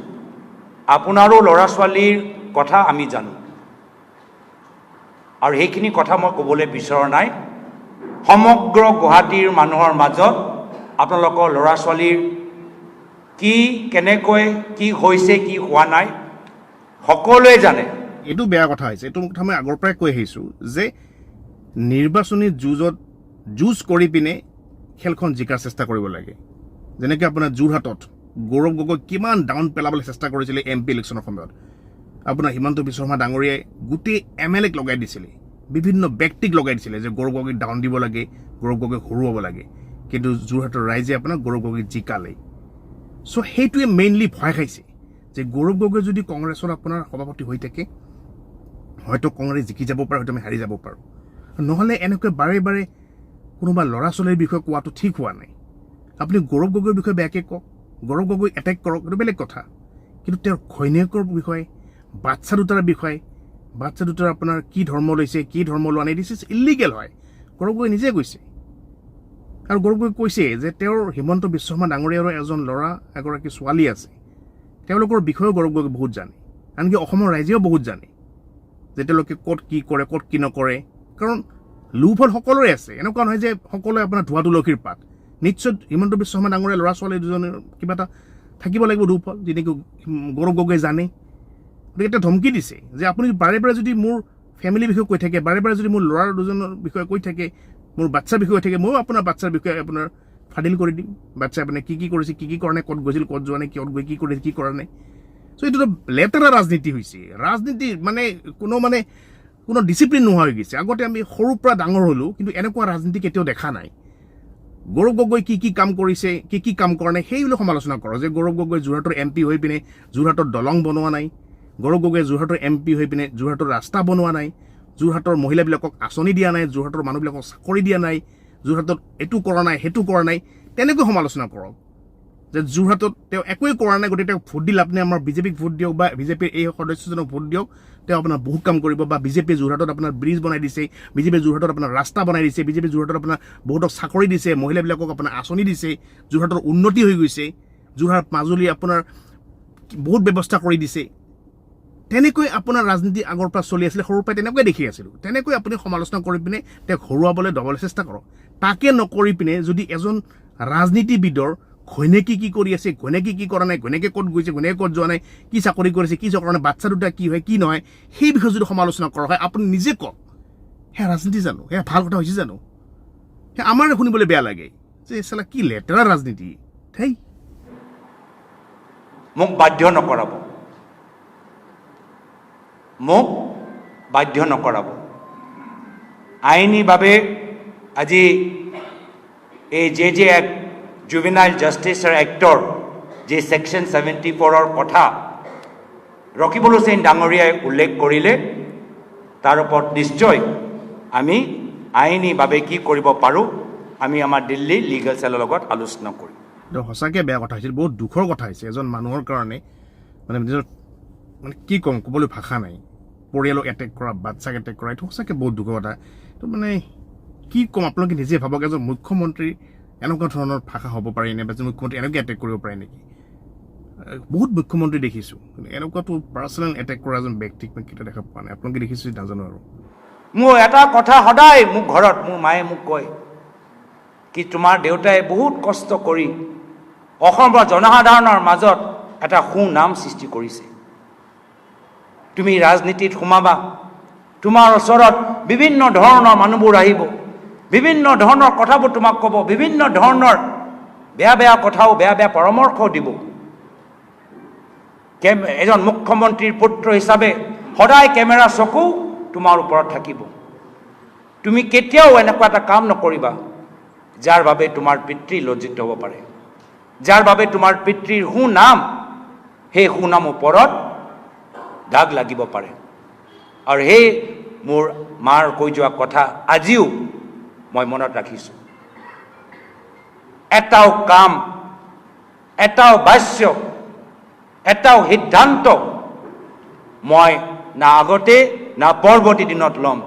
আপোনাৰো ল'ৰা ছোৱালীৰ কথা আমি জানো, আৰু সেইখিনি কথা মই ক'বলৈ বিচৰা নাই। সমগ্ৰ গুৱাহাটীৰ মানুহৰ মাজত আপোনালোকৰ ল'ৰা ছোৱালীৰ কি কেনেকৈ কি হৈছে কি হোৱা নাই সকলোৱে জানে। এইটো বেয়া কথা হৈছে। এইটো কথা মই আগৰ পৰাই কৈ আহিছোঁ যে নিৰ্বাচনী যুঁজ কৰি পিনে খেলখন জিকাৰ চেষ্টা কৰিব লাগে। যেনেকৈ আপোনাৰ যোৰহাটত গৌৰৱ গগৈ কিমান ডাউন পেলাবলৈ চেষ্টা কৰিছিলে MP ইলেকশ্যনৰ সময়ত। আপোনাৰ হিমন্ত বিশ্ব শৰ্মা ডাঙৰীয়াই গোটেই MLAক লগাই দিছিলে, বিভিন্ন ব্যক্তিক লগাই দিছিলে যে গৌৰৱ গগৈক ডাউন দিব লাগে, গৌৰৱ গগৈক হৰুৱাব লাগে। কিন্তু যোৰহাটৰ ৰাইজে আপোনাৰ গৌৰৱ গগৈক জিকালে। চ' সেইটোৱে মেইনলি ভয় খাইছে যে গৌৰৱ গগৈ যদি কংগ্ৰেছৰ আপোনাৰ সভাপতি হৈ থাকে, হয়তো কংগ্ৰেছ জিকি যাব পাৰে, হয়তো আমি হাৰি যাব পাৰোঁ। নহ'লে এনেকৈ বাৰে বাৰে কোনোবা ল'ৰা ছোৱালীৰ বিষয়ে কোৱাটো ঠিক হোৱা নাই। আপুনি গৌৰৱ গগৈৰ বিষয়ে বেয়াকৈ কওক, গৌৰৱ গগৈ এটেক কৰক, এইটো বেলেগ কথা। কিন্তু তেওঁৰ ঘৈণীয়েকৰ বিষয়ে, বাচ্ছা দুটাৰ বিষয়ে, বাচ্ছা দুটাৰ আপোনাৰ কি ধৰ্ম লৈছে, কি ধৰ্ম লোৱা নাই, দিছ ইজ ইলিগেল হয়। গৌৰৱ গগৈ নিজে কৈছে। আৰু গৌৰৱ গগৈ কৈছে যে তেওঁৰ হিমন্ত বিশ্ব শৰ্মা ডাঙৰীয়াৰো এজন ল'ৰা, এগৰাকী ছোৱালী আছে। তেওঁলোকৰ বিষয়েও গৌৰৱ গগৈ বহুত জানে, আনকি অসমৰ ৰাইজেও বহুত জানে যে তেওঁলোকে ক'ত কি কৰে, ক'ত কি নকৰে। কাৰণ লোভল সকলোৰে আছে, এনেকুৱা নহয় যে সকলোৱে আপোনাৰ ধোঁৱা তুলসীৰ পাত। নিশ্চয় হিমন্ত বিশ্ব শৰ্মা ডাঙৰীয়া ল'ৰা ছোৱালী দুজনৰ কিবা এটা থাকিব লাগিব লোভল, যেনেকৈ গৌৰৱ গগৈ জানে। গতিকে এটা ধমকি দিছে যে আপুনি বাৰে বাৰে যদি মোৰ ফেমিলিৰ বিষয়ে কৈ থাকে, বাৰে বাৰে যদি মোৰ ল'ৰা দুজনৰ বিষয়ে কৈ থাকে, মোৰ বাচ্ছাৰ বিষয়ে কৈ থাকে, ময়ো আপোনাৰ বাচ্ছাৰ বিষয়ে আপোনাৰ ফাদিল কৰি দিম। বাচ্ছা আপুনি কি কি কৰিছে, কি কি কৰা নাই, ক'ত গৈছিল, ক'ত যোৱা নাই, ক'ত গৈ কি কৰিছে, কি কৰা নাই। চ' এইটো লেতেৰা ৰাজনীতি হৈছে। ৰাজনীতি মানে কোনো মানে কোনো ডিচিপ্লিন নোহোৱা হৈ গৈছে আগতে আমি সৰুৰ পৰা ডাঙৰ হ'লোঁ কিন্তু এনেকুৱা ৰাজনীতি কেতিয়াও দেখা নাই গৌৰৱ গগৈ কি কাম কৰিছে কি কাম কৰা নাই সেইবিলাক সমালোচনা কৰক যে গৌৰৱ গগৈ যোৰহাটৰ MP হৈ পিনে যোৰহাটৰ দলং বনোৱা নাই গৌৰৱ গগৈ যোৰহাটৰ MP হৈ পিনে যোৰহাটৰ ৰাস্তা বনোৱা নাই যোৰহাটৰ মহিলাবিলাকক আঁচনি দিয়া নাই যোৰহাটৰ মানুহবিলাকক চাকৰি দিয়া নাই যোৰহাটত এইটো কৰা নাই সেইটো কৰা নাই তেনেকৈ সমালোচনা কৰক যে যোৰহাটত তেওঁ একোৱেই কৰা নাই গতিকে তেওঁক ভোট দিলে আপুনি আমাৰ বিজেপিক ভোট দিয়ক বা বিজেপিৰ এই সদস্যজনক ভোট দিয়ক তেওঁ আপোনাৰ বহুত কাম কৰিব বা বিজেপিয়ে যোৰহাটত আপোনাৰ ব্ৰিজ বনাই দিছে বিজেপিয়ে যোৰহাটত আপোনাৰ ৰাস্তা বনাই দিছে বিজেপিয়ে যোৰহাটত আপোনাৰ বহুতক চাকৰি দিছে মহিলাবিলাকক আপোনাৰ আঁচনি দিছে যোৰহাটৰ উন্নতি হৈ গৈছে যোৰহাট মাজুলী আপোনাৰ বহুত ব্যৱস্থা কৰি দিছে তেনেকৈ আপোনাৰ ৰাজনীতি আগৰ পৰা চলি আছিলে সৰুৰ পৰাই তেনেকৈ দেখি আছিলোঁ তেনেকৈ আপুনি সমালোচনা কৰি পিনে তেওঁক হৰুৱাবলৈ ডবল চেষ্টা কৰক তাকে নকৰি পিনে যদি এজন ৰাজনীতিবিদৰ ঘৈণীয়েকে কি কৰি আছে ঘৈণীয়েকে কি কৰা নাই ঘৈণীয়েকে ক'ত গৈছে ঘৈণীয়েকে ক'ত যোৱা নাই কি চাকৰি কৰিছে কি কৰা নাই বাচ্ছা দুটা কি হয় কি নহয় সেই বিষয়ে যদি সমালোচনা কৰা হয় আপুনি নিজে কওক সেয়া ৰাজনীতি জানো সেয়া ভাল কথা হৈছে জানো সেয়া আমাৰ শুনিবলৈ বেয়া লাগে যে চালা কি লেতেৰা ৰাজনীতি হেই মোক বাধ্য নকৰাব আইনীভাৱে আজি এই যে এক্ট জুভেনাইল জাষ্টিছৰ এক্টৰ যে ছেকশ্যন 74ৰ কথা ৰকিবুল হুছেইন ডাঙৰীয়াই উল্লেখ কৰিলে তাৰ ওপৰত নিশ্চয় আমি আইনীভাৱে কি কৰিব পাৰোঁ আমি আমাৰ দিল্লী লিগেল চেলৰ লগত আলোচনা কৰিম সঁচাকৈ বেয়া কথা হৈছিল বহুত দুখৰ কথা হৈছে এজন মানুহৰ কাৰণে মানে নিজৰ মানে কি ক'ম ক'বলৈ ভাষা নাই পৰিয়ালক এটেক কৰা বাচ্চাক এটেক কৰা এইটো সঁচাকৈ বহুত দুখৰ কথা এইটো মানে কি ক'ম আপোনালোকে নিজে ভাবক এজন মুখ্যমন্ত্ৰী এনেকুৱা ধৰণৰ ভাষা হ'ব পাৰে নে বা মুখ্যমন্ত্ৰী এনেকৈ এটেক কৰিব পাৰে নেকি বহুত মুখ্যমন্ত্ৰী দেখিছোঁ কিন্তু এনেকুৱাটো পাৰ্চনেল এটেক কৰা এজন ব্যক্তিক মই কেতিয়াও দেখা পোৱা নাই আপোনালোকে দেখিছোঁ নাজানো আৰু মোৰ এটা কথা সদায় মোক ঘৰত মোৰ মায়ে মোক কয় কি তোমাৰ দেউতাই বহুত কষ্ট কৰি অসমৰ জনসাধাৰণৰ মাজত এটা সুনাম সৃষ্টি কৰিছে তুমি ৰাজনীতিত সোমাবা তোমাৰ ওচৰত বিভিন্ন ধৰণৰ মানুহবোৰ আহিব বিভিন্ন ধৰণৰ কথাবোৰ তোমাক ক'ব বিভিন্ন ধৰণৰ বেয়া কথাও বেয়া পৰামৰ্শও দিব এজন মুখ্যমন্ত্ৰীৰ পুত্ৰ হিচাপে সদায় কেমেৰা চকু তোমাৰ ওপৰত থাকিব তুমি কেতিয়াও এনেকুৱা এটা কাম নকৰিবা যাৰ বাবে তোমাৰ পিতৃ লজ্জিত হ'ব পাৰে যাৰ বাবে তোমাৰ পিতৃৰ সুনাম সেই সুনাম ওপৰত দাগ লাগিব পাৰে আৰু সেই মোৰ মাৰ কৈ যোৱা কথা আজিও মই মনত ৰাখিছোঁ এটাও কাম এটাও বাক্য এটাও সিদ্ধান্ত মই না আগতে না পৰৱৰ্তী দিনত ল'ম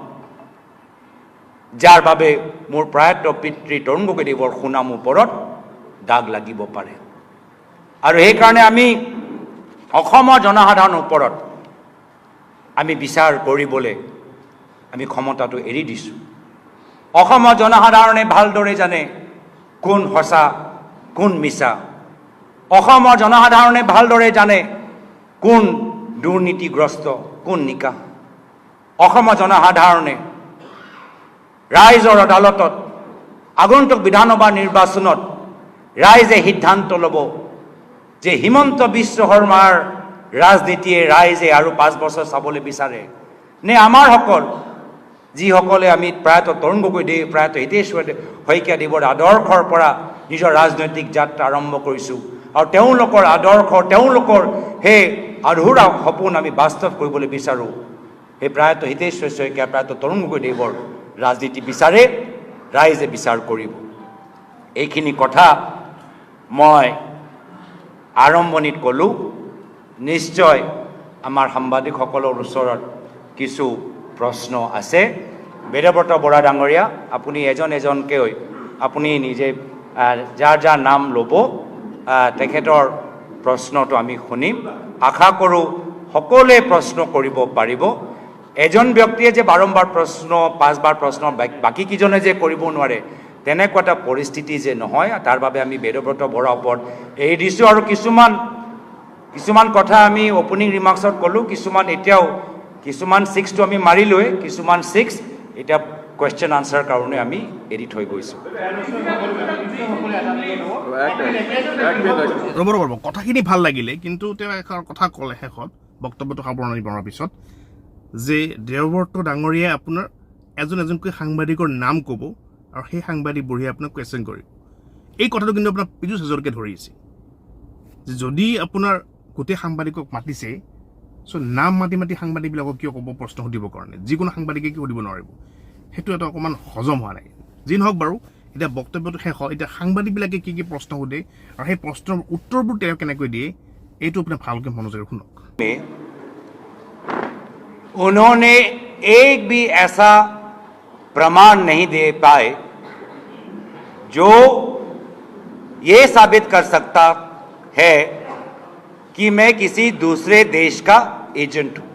যাৰ বাবে মোৰ প্ৰয়াত পিতৃ তৰুণ গগৈদেৱৰ সুনাম ওপৰত দাগ লাগিব পাৰে আৰু সেইকাৰণে আমি অসমৰ জনসাধাৰণৰ ওপৰত আমি বিচাৰ কৰিবলৈ আমি ক্ষমতাটো এৰি দিছোঁ অসমৰ জনসাধাৰণে ভালদৰে জানে কোন সঁচা কোন মিছা অসমৰ জনসাধাৰণে ভালদৰে জানে কোন দুৰ্নীতিগ্ৰস্ত কোন নিকা অসমৰ জনসাধাৰণে ৰাইজৰ আদালতত আগন্তুক বিধানসভা নিৰ্বাচনত ৰাইজে সিদ্ধান্ত ল'ব যে হিমন্ত বিশ্ব শৰ্মাৰ ৰাজনীতিয়ে ৰাইজে আৰু 5 বছৰ চাবলৈ বিচাৰে নে আমাৰসকল যিসকলে আমি প্ৰায়ত তৰুণ গগৈদেৱ প্ৰায়ত হিতেশ্বৰ শইকীয়াদেৱৰ আদৰ্শৰ পৰা নিজৰ ৰাজনৈতিক যাত্ৰা আৰম্ভ কৰিছোঁ আৰু তেওঁলোকৰ আদৰ্শ তেওঁলোকৰ সেই আধৰুৱা সপোন আমি বাস্তৱ কৰিবলৈ বিচাৰোঁ সেই প্ৰায়ত হিতেশ্বৰ শইকীয়া প্ৰায়ত তৰুণ গগৈদেৱৰ ৰাজনীতি বিচাৰে ৰাইজে বিচাৰ কৰিব এইখিনি কথা মই আৰম্ভণিত ক'লোঁ নিশ্চয় আমাৰ সাংবাদিকসকলৰ ওচৰত কিছু প্ৰশ্ন আছে বেদব্ৰত বৰা ডাঙৰীয়া আপুনি এজনকৈ আপুনি নিজে যাৰ নাম ল'ব তেখেতৰ প্ৰশ্নটো আমি শুনিম আশা কৰোঁ সকলোৱে প্ৰশ্ন কৰিব পাৰিব এজন ব্যক্তিয়ে যে বাৰম্বাৰ প্ৰশ্ন 5 বাৰ প্ৰশ্ন বাকী কিজনে যে কৰিব নোৱাৰে তেনেকুৱা এটা পৰিস্থিতি যে নহয় তাৰ বাবে আমি বেদব্ৰত বৰাৰ ওপৰত এৰি দিছোঁ আৰু কিছুমান কথা আমি অপেনিং ৰিমাৰ্কছত ক'লোঁ কিছুমান 6টো আমি মাৰিলোৱে কিছুমান 6 এতিয়া কুৱেশ্যন আনচাৰ কাৰণে আমি এৰি থৈ গৈছোঁ ৰ'ব কথাখিনি ভাল লাগিলে কিন্তু তেওঁ এখন কথা ক'লে শেষত বক্তব্যটো সামৰণি মৰাৰ পিছত যে দেৱব্ৰত ডাঙৰীয়াই আপোনাৰ এজন এজনকৈ সাংবাদিকৰ নাম ক'ব আৰু সেই সাংবাদিকবোৰে আপোনাক কুৱেশ্যন কৰিব এই কথাটো কিন্তু আপোনাৰ পীযুষ হাজৰিকাই ধৰিছে যে যদি আপোনাৰ গোটেই সাংবাদিকক মাতিছে চ' নাম মাতি মাতি সাংবাদিকবিলাকক কিয় ক'ব প্ৰশ্ন সুধিবৰ কাৰণে যিকোনো সাংবাদিকে কিয় সুধিব নোৱাৰিব সেইটো এটা অকণমান হজম হোৱা নাই যি নহওক বাৰু এতিয়া বক্তব্যটো শেষ হ'ল এতিয়া সাংবাদিকবিলাকে কি কি প্ৰশ্ন সোধে আৰু সেই প্ৰশ্নৰ উত্তৰবোৰ তেওঁ কেনেকৈ দিয়ে এইটো আপুনি ভালকৈ মনোযোগেৰে শুনক में उन्होंने एक भी ऐसा प्रमाण नहीं दे पाए जो ये साबित कर सकता है कि मैं किसी दूसरे देश का एजेंट हूं।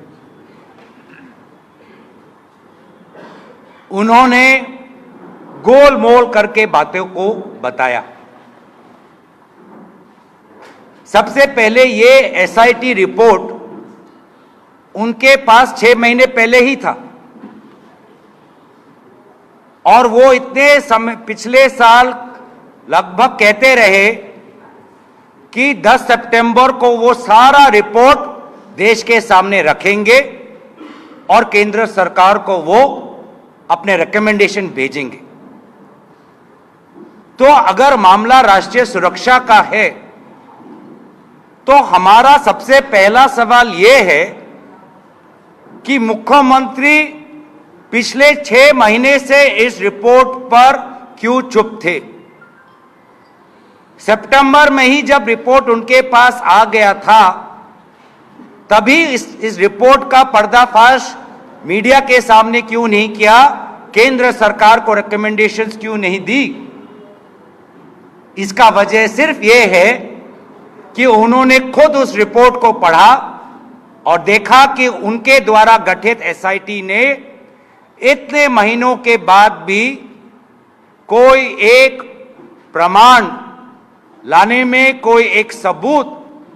उन्होंने गोलमोल करके बातों को बताया। सबसे पहले ये एसआईटी रिपोर्ट उनके पास 6 महीने पहले ही था और वो इतने समय पिछले साल लगभग कहते रहे कि 10 सितंबर को वो सारा रिपोर्ट देश के सामने रखेंगे और केंद्र सरकार को वो अपने रिकमेंडेशन भेजेंगे। तो अगर मामला राष्ट्रीय सुरक्षा का है तो हमारा सबसे पहला सवाल यह है कि मुख्यमंत्री पिछले 6 महीने से इस रिपोर्ट पर क्यों चुप थे। सितंबर में ही जब रिपोर्ट उनके पास आ गया था तभी इस रिपोर्ट का पर्दाफाश मीडिया के सामने क्यों नहीं किया, केंद्र सरकार को रिकमेंडेशंस क्यों नहीं दी। इसका वजह सिर्फ यह है कि उन्होंने खुद उस रिपोर्ट को पढ़ा और देखा कि उनके द्वारा गठित एसआईटी ने इतने महीनों के बाद भी कोई एक प्रमाण लाने में, कोई एक सबूत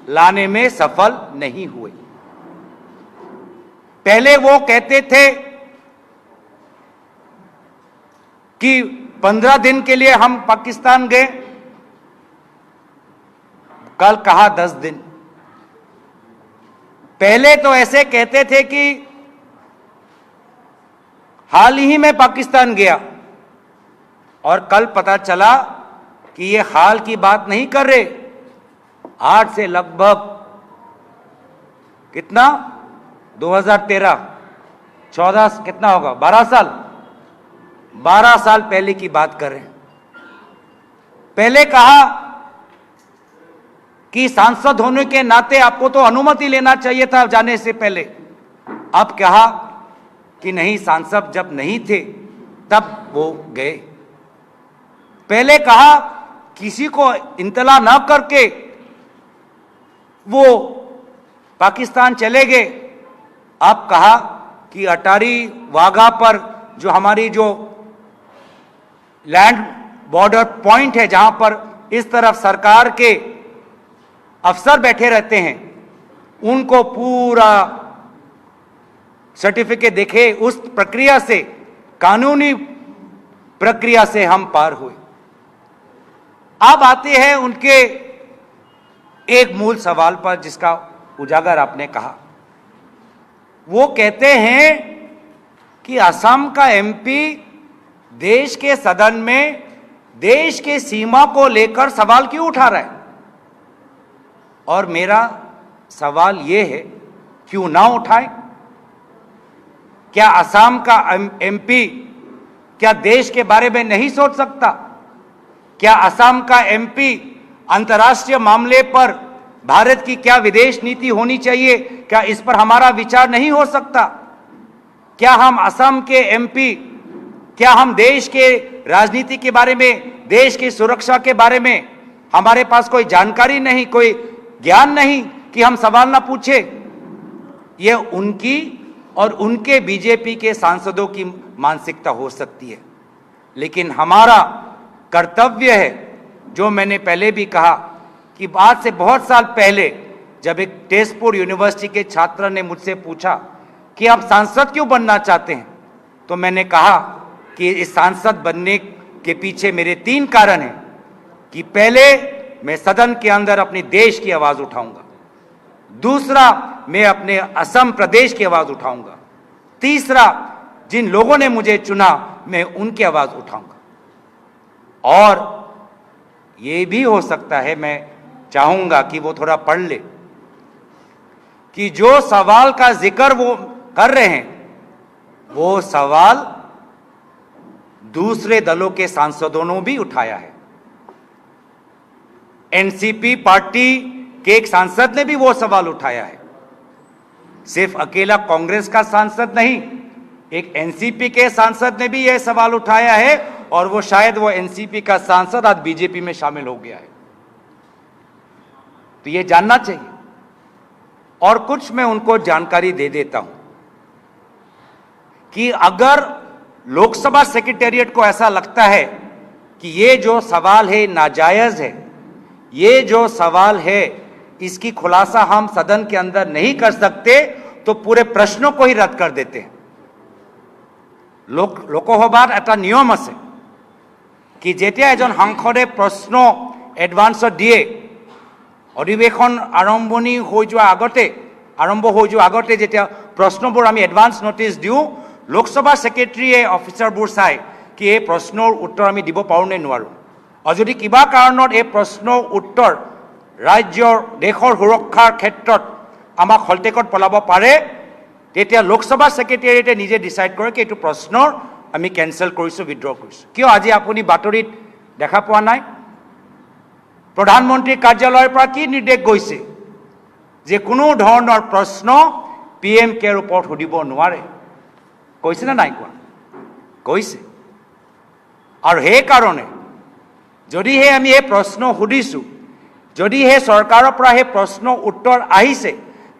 लाने में सफल नहीं हुए। पहले वो कहते थे कि 15 दिन के लिए हम पाकिस्तान गए, कल कहा 10 दिन। पहले तो ऐसे कहते थे कि हाल ही में पाकिस्तान गया और कल पता चला कि ये हाल की बात नहीं कर रहे, आज से लगभग कितना 2013 14 कितना होगा 12 साल पहले की बात कर रहे हैं। पहले कहा कि सांसद होने के नाते आपको तो अनुमति लेना चाहिए था जाने से पहले। अब कहा कि नहीं, सांसद जब नहीं थे तब वो गए। पहले कहा किसी को इंतला न करके वो पाकिस्तान चले गए। अब कहा कि अटारी वाघा पर जो हमारी जो लैंड बॉर्डर पॉइंट है, जहां पर इस तरफ सरकार के अफसर बैठे रहते हैं, उनको पूरा सर्टिफिकेट देखे, उस प्रक्रिया से, कानूनी प्रक्रिया से हम पार हुए। अब आते हैं उनके एक मूल सवाल पर जिसका उजागर आपने कहा। वो कहते हैं कि असम का एमपी देश के सदन में देश के सीमा को लेकर सवाल क्यों उठा रहा है। और मेरा सवाल यह है, क्यों ना उठाए? क्या असम का एमपी क्या देश के बारे में नहीं सोच सकता? क्या असम का एमपी अंतर्राष्ट्रीय मामले पर भारत की क्या विदेश नीति होनी चाहिए, क्या इस पर हमारा विचार नहीं हो सकता? क्या हम असम के एमपी, क्या हम देश के राजनीति के बारे में, देश की सुरक्षा के बारे में हमारे पास कोई जानकारी नहीं, कोई ज्ञान नहीं कि हम सवाल ना पूछे? ये उनकी और उनके बीजेपी के सांसदों की मानसिकता हो सकती है, लेकिन हमारा कर्तव्य है, जो मैंने पहले भी कहा कि आज से बहुत साल पहले जब एक तेजपुर यूनिवर्सिटी के छात्र ने मुझसे पूछा कि आप सांसद क्यों बनना चाहते हैं, तो मैंने कहा कि इस सांसद बनने के पीछे मेरे 3 कारण हैं कि पहले मैं सदन के अंदर अपने देश की आवाज उठाऊंगा, दूसरा मैं अपने असम प्रदेश की आवाज उठाऊंगा, तीसरा, जिन लोगों ने मुझे चुना मैं उनकी आवाज उठाऊंगा। और ये भी हो सकता है, मैं चाहूंगा कि वो थोड़ा पढ़ ले कि जो सवाल का जिक्र वो कर रहे हैं वो सवाल दूसरे दलों के सांसदों ने भी उठाया है। एनसीपी पार्टी के एक सांसद ने भी वो सवाल उठाया है। सिर्फ अकेला कांग्रेस का सांसद नहीं, एक एनसीपी के सांसद ने भी यह सवाल उठाया है और वो शायद वो एनसीपी का सांसद आज बीजेपी में शामिल हो गया है। तो ये जानना चाहिए। और कुछ मैं उनको जानकारी दे देता हूं कि अगर लोकसभा सेक्रेटेरिएट को ऐसा लगता है कि ये जो सवाल है नाजायज है, ये जो सवाल है इसकी खुलासा हम सदन के अंदर नहीं कर सकते, तो पूरे प्रश्नों को ही रद्द कर देते हैं। লোকসভাত এটা নিয়ম আছে কি যেতিয়া এজন সাংসদে প্ৰশ্ন এডভান্সত দিয়ে, অধিৱেশন আৰম্ভ হৈ যোৱাৰ আগতে যেতিয়া প্ৰশ্নবোৰ আমি এডভান্স নটিচ দিওঁ, লোকসভা সেক্ৰেটাৰীয়ে অফিচাৰবোৰ চাই কি এই প্ৰশ্নৰ উত্তৰ আমি দিব পাৰোঁ নে নোৱাৰোঁ। আৰু যদি কিবা কাৰণত এই প্ৰশ্নৰ উত্তৰ ৰাজ্যৰ দেশৰ সুৰক্ষাৰ ক্ষেত্ৰত আমাক হলটেকত পেলাব পাৰে, তেতিয়া লোকসভা সেক্ৰেটাৰীয়েটে নিজে ডিসাইড কৰে কি এইটো প্ৰশ্নৰ আমি কেনসেল কৰিছোঁ, উইথড্ৰ কৰিছোঁ। কিয় আজি আপুনি বাতৰিত দেখা পোৱা নাই? প্ৰধানমন্ত্ৰীৰ কাৰ্যালয়ৰ পৰা কি নিৰ্দেশ গৈছে যে কোনো ধৰণৰ প্ৰশ্ন PM কেৰ ওপৰত সুধিব নোৱাৰে। কৈছে নে নাই কোৱা? কৈছে। আৰু সেইকাৰণে যদিহে আমি এই প্ৰশ্ন সুধিছোঁ, যদিহে চৰকাৰৰ পৰা সেই প্ৰশ্ন উত্তৰ আহিছে,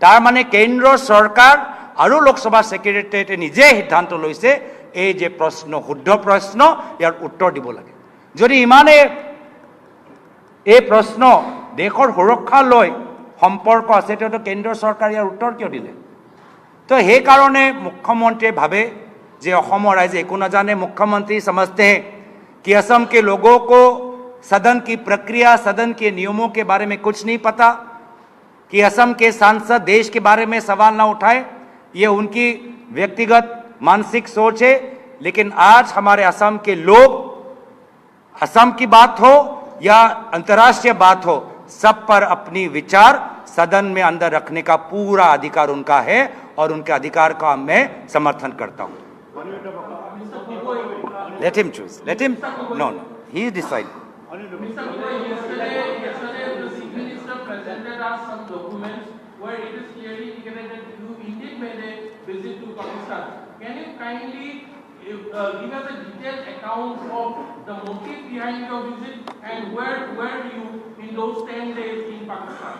তাৰ মানে কেন্দ্ৰ চৰকাৰ আৰু লোকসভা সেক্ৰেটাৰিয়েটে নিজে সিদ্ধান্ত লৈছে এই যে প্ৰশ্ন শুদ্ধ প্ৰশ্ন, ইয়াৰ উত্তৰ দিব লাগে। যদি ইমানে এই প্ৰশ্ন দেশৰ সুৰক্ষা লৈ সম্পৰ্ক আছে, তেতিয়াতো কেন্দ্ৰ চৰকাৰ ইয়াৰ উত্তৰ কিয় দিলে? তো সেইকাৰণে মুখ্যমন্ত্ৰীয়ে ভাবে যে অসমৰ ৰাইজে একো নাজানে। মুখ্যমন্त्री समझते हैं कि असम के लोगों को सदन की प्रक्रिया, सदन के नियमों के बारे में कुछ नहीं पता, कि असम के सांसद देश के बारे में सवाल ना उठाए, ये उनकी व्यक्तिगत मानसिक सोच है। लेकिन आज हमारे असम के लोग, असम की बात हो या अंतर्राष्ट्रीय बात हो, सब पर अपनी विचार सदन में अंदर रखने का पूरा अधिकार उनका है और उनके अधिकार का मैं समर्थन करता हूं। Let him choose. Let him. No, he decide. Yesterday, the Chief Minister presented us some documents where it is clearly indicated that you indeed made a visit to Pakistan. Can you kindly give us a detailed account of the motive behind your visit and where were you in those 10 days in Pakistan?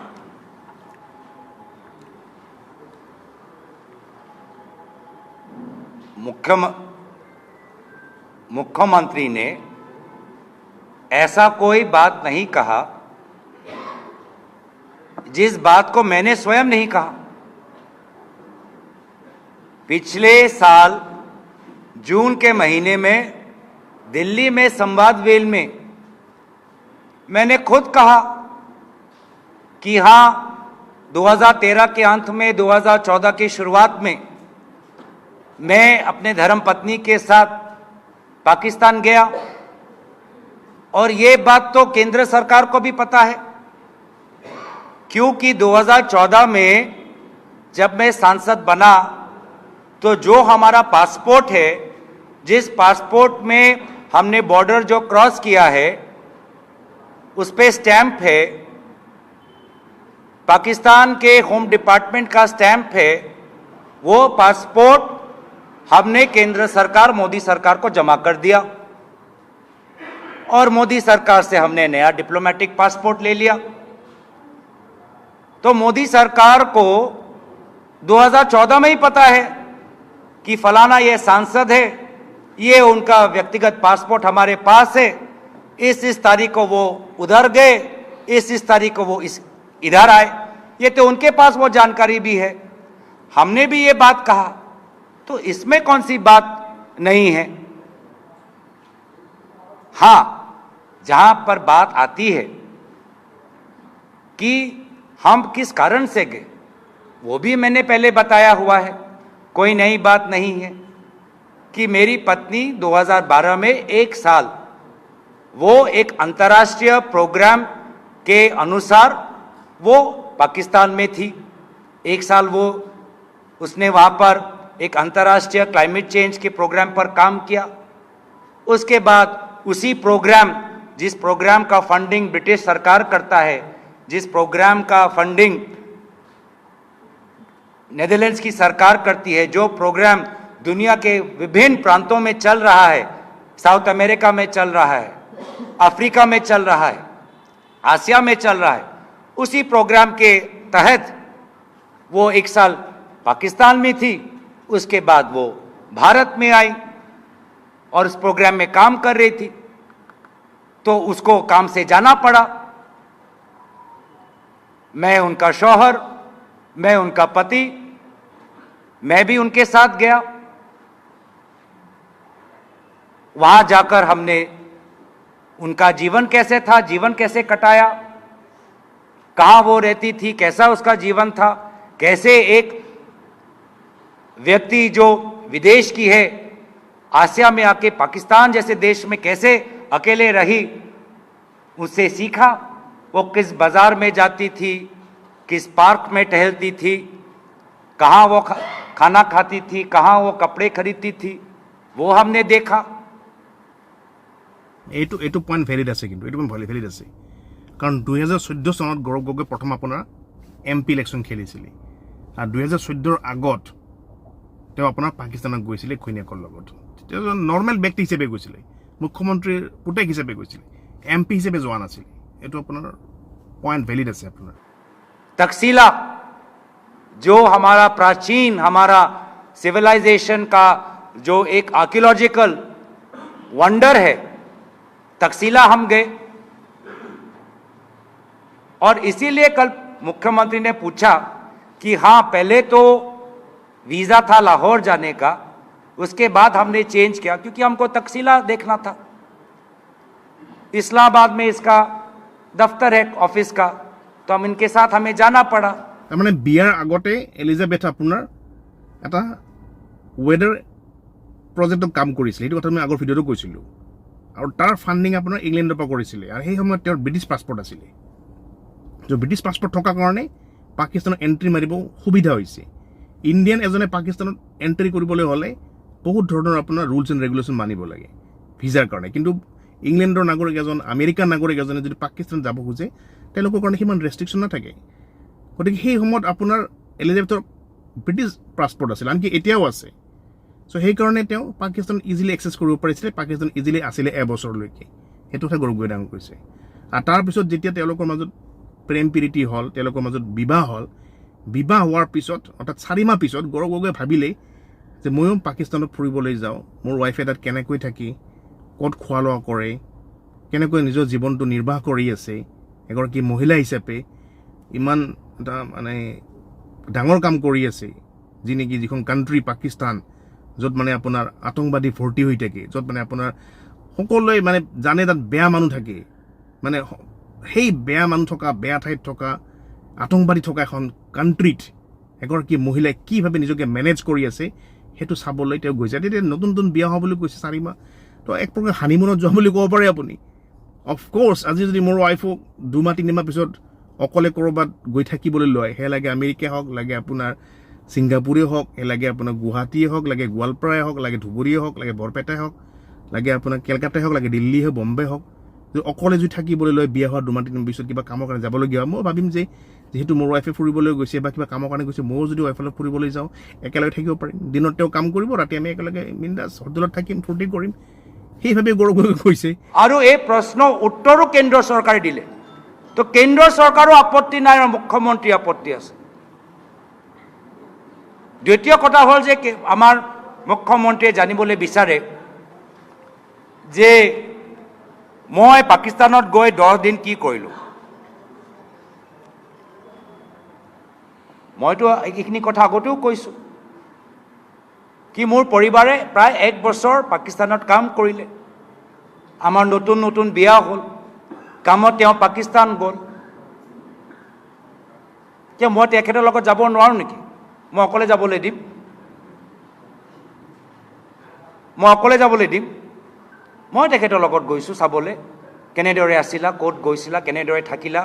मुख्यमंत्री ने ऐसा कोई बात नहीं कहा जिस बात को मैंने स्वयं नहीं कहा। पिछले साल जून के महीने में दिल्ली में संवादवेल में मैंने खुद कहा कि हाँ, 2013 के अंत में 2014 की शुरुआत में मैं अपने धर्मपत्नी के साथ पाकिस्तान गया, और ये बात तो केंद्र सरकार को भी पता है, क्योंकि 2014 में जब मैं सांसद बना तो जो हमारा पासपोर्ट है, जिस पासपोर्ट में हमने बॉर्डर जो क्रॉस किया है उस पे स्टैंप है, पाकिस्तान के होम डिपार्टमेंट का स्टैंप है, वो पासपोर्ट हमने केंद्र सरकार, मोदी सरकार को जमा कर दिया और मोदी सरकार से हमने नया डिप्लोमेटिक पासपोर्ट ले लिया। तो मोदी सरकार को 2014 में ही पता है कि फलाना ये सांसद है, ये उनका व्यक्तिगत पासपोर्ट हमारे पास है, इस तारीख को वो उधर गए, इस तारीख को वो इधर आए, ये तो उनके पास वो जानकारी भी है। हमने भी ये बात कहा, तो इसमें कौन सी बात नहीं है। हां, जहां पर बात आती है कि हम किस कारण से गए, वो भी मैंने पहले बताया हुआ है। कोई नई बात नहीं है कि मेरी पत्नी 2012 में 1 साल वो एक अंतर्राष्ट्रीय प्रोग्राम के अनुसार वो पाकिस्तान में थी। 1 साल वो उसने वहाँ पर एक अंतर्राष्ट्रीय क्लाइमेट चेंज के प्रोग्राम पर काम किया। उसके बाद उसी प्रोग्राम, जिस प्रोग्राम का फंडिंग ब्रिटिश सरकार करता है, जिस प्रोग्राम का फंडिंग नेदरलैंड्स की सरकार करती है, जो प्रोग्राम दुनिया के विभिन्न प्रांतों में चल रहा है, साउथ अमेरिका में चल रहा है, अफ्रीका में चल रहा है, आसिया में चल रहा है, उसी प्रोग्राम के तहत वो 1 साल पाकिस्तान में थी। उसके बाद वो भारत में आई और उस प्रोग्राम में काम कर रही थी, तो उसको काम से जाना पड़ा। मैं उनका शौहर, मैं उनका पति, मैं भी उनके साथ गया। वहां जाकर हमने उनका जीवन कैसे था, जीवन कैसे कटाया, कहां वो रहती थी, कैसा उसका जीवन था, कैसे एक व्यक्ति जो विदेश की है आसिया में आके पाकिस्तान जैसे देश में कैसे अकेले रही, उससे सीखा। वो किस बाजार में जाती थी, किस पार्क में टहलती थी, कहाँ वो खाना खाती थी, कहाँ वो कपड़े खरीदती थी, वो हमने देखा। এইটো পইণ্ট ভেলিড আছে, কিন্তু এইটো পইণ্ট ভেলিড আছে, কাৰণ 2014 চনত গৌৰৱ গগৈ প্ৰথম আপোনাৰ MP ইলেকশ্যন খেলিছিলে, আৰু 2014 আগত তেওঁ আপোনাৰ পাকিস্তানত গৈছিলে ঘৈণীয়েকৰ লগত। তেওঁ নৰ্মেল ব্যক্তি হিচাপে গৈছিলে, মুখ্যমন্ত্ৰীৰ পুতেক হিচাপে গৈছিলে, MP হিচাপে যোৱা নাছিলে। এইটো আপোনাৰ পইণ্ট ভেলিড আছে আপোনাৰ। तक्षशिला जो हमारा प्राचीन, हमारा सिविलाइजेशन का जो एक आर्कियोलॉजिकल वंडर है, तक्षशिला हम गए। और इसीलिए कल मुख्यमंत्री ने पूछा कि हाँ, पहले तो वीजा था लाहौर जाने का, उसके बाद हमने चेंज किया क्योंकि हमको तक्षशिला देखना था। इस्लामाबाद में इसका दफ्तर है ऑफिस का, तो हम इनके साथ हमें जाना पड़ा। তাৰমানে বিয়াৰ আগতে এলিজাবেথ আপোনাৰ এটা ৱেডাৰ প্ৰজেক্টত কাম কৰিছিলে, সেইটো কথা মই আগৰ ভিডিঅ'টো কৈছিলোঁ, আৰু তাৰ ফাণ্ডিং আপোনাৰ ইংলেণ্ডৰ পৰা কৰিছিলে। আৰু সেই সময়ত তেওঁৰ ব্ৰিটিছ পাছপৰ্ট আছিলে, ব্ৰিটিছ পাছপৰ্ট থকাৰ কাৰণে পাকিস্তানত এণ্ট্ৰি মাৰিব সুবিধা হৈছে। ইণ্ডিয়ান এজনে পাকিস্তানত এণ্ট্ৰি কৰিবলৈ হ'লে বহুত ধৰণৰ আপোনাৰ ৰুলছ এণ্ড ৰেগুলেশ্যন মানিব লাগে ভিজাৰ কাৰণে। কিন্তু ইংলেণ্ডৰ নাগৰিক এজন, আমেৰিকাৰ নাগৰিক এজনে যদি পাকিস্তান যাব খোজে, তেওঁলোকৰ কাৰণে সিমান ৰেষ্ট্ৰিকশ্যন নাথাকে। গতিকে সেই সময়ত আপোনাৰ এলিজাবেথৰ ব্ৰিটিছ পাছপৰ্ট আছিল, আনকি এতিয়াও আছে। চ' সেইকাৰণে তেওঁ পাকিস্তান ইজিলি একচেছ কৰিব পাৰিছিলে, পাকিস্তান ইজিলি আছিলে এবছৰলৈকে। সেইটো কথা গৌৰৱ গগৈয়ে ডাঙৰ কৰিছে। আৰু তাৰপিছত যেতিয়া তেওঁলোকৰ মাজত প্ৰেম প্ৰীতি হ'ল, তেওঁলোকৰ মাজত বিবাহ হ'ল, বিবাহ হোৱাৰ পিছত অৰ্থাৎ 4 মাহ পিছত গৌৰৱ গগৈয়ে ভাবিলে যে ময়ো পাকিস্তানত ফুৰিবলৈ যাওঁ, মোৰ ৱাইফে তাত কেনেকৈ থাকি, ক'ত খোৱা লোৱা কৰে, কেনেকৈ নিজৰ জীৱনটো নিৰ্বাহ কৰি আছে, এগৰাকী মহিলা হিচাপে ইমান এটা মানে ডাঙৰ কাম কৰি আছে, যি নেকি যিখন কাণ্ট্ৰি পাকিস্তান, য'ত মানে আপোনাৰ আতংকবাদী ভৰ্তি হৈ থাকে, য'ত মানে আপোনাৰ সকলোৱে মানে জানে তাত বেয়া মানুহ থাকে, মানে সেই বেয়া মানুহ থকা, বেয়া ঠাইত থকা, আতংকবাদী থকা এখন কাণ্ট্ৰিত এগৰাকী মহিলাই কিভাৱে নিজকে মেনেজ কৰি আছে সেইটো চাবলৈ তেওঁ গৈছে। তেতিয়া নতুন নতুন বিয়া হোৱা বুলি কৈছে 4 মাহ, তো এক প্ৰকাৰ হানিমুনত যোৱা বুলি ক'ব পাৰে আপুনি। অফক'ৰ্ছ আজি যদি মোৰ ৱাইফক 2 মাহ 3 মাহ পিছত অকলে ক'ৰবাত গৈ থাকিবলৈ লয়, সেয়া লাগে আমেৰিকা হওক, লাগে আপোনাৰ ছিংগাপুৰে হওক, লাগে আপোনাৰ গুৱাহাটীয়ে হওক, লাগে গোৱালপাৰাই হওক, লাগে ধুবুৰীয়ে হওক, লাগে বৰপেটাই হওক, লাগে আপোনাৰ কেলকাতাই হওক, লাগে দিল্লী হওক, বম্বে হওক, যদি অকলে যদি থাকিবলৈ লয়, বিয়া হোৱাৰ 2 মাহ 3 মাহ পিছত কিবা কামৰ কাৰণে যাবলগীয়া হয়, মই ভাবিম যে যিহেতু মোৰ ৱাইফে ফুৰিবলৈ গৈছে বা কিবা কামৰ কাৰণে গৈছে, ময়ো যদি ৱাইফৰ লগত ফুৰিবলৈ যাওঁ একেলগে থাকিব পাৰিম। দিনত তেওঁ কাম কৰিব, ৰাতি আমি একেলগে বিন্দাছ হোটেলত থাকিম, ফূৰ্তি কৰিম, সেইভাৱে গৌৰৱ গগৈ কৈছে। আৰু এই প্ৰশ্নৰ উত্তৰো কেন্দ্ৰ চৰকাৰে দিলে, তো কেন্দ্ৰ চৰকাৰো আপত্তি নাই আৰু মুখ্যমন্ত্ৰী আপত্তি আছে। দ্বিতীয় কথা হ'ল যে আমাৰ মুখ্যমন্ত্ৰীয়ে জানিবলৈ বিচাৰে যে মই পাকিস্তানত গৈ 10 দিন কি কৰিলোঁ। মইতো এইখিনি কথা আগতেও কৈছোঁ কি মোৰ পৰিবাৰে প্ৰায় 1 বছৰ পাকিস্তানত কাম কৰিলে, আমাৰ নতুন নতুন বিয়া হ'ল, কামত তেওঁ পাকিস্তান গ'ল। কিয় মই তেখেতৰ লগত যাব নোৱাৰোঁ নেকি? মই অকলে যাবলৈ দিম? মই অকলে যাবলৈ দিম। মই তেখেতৰ লগত গৈছোঁ চাবলৈ, কেনেদৰে আছিলা, ক'ত গৈছিলা, কেনেদৰে থাকিলা।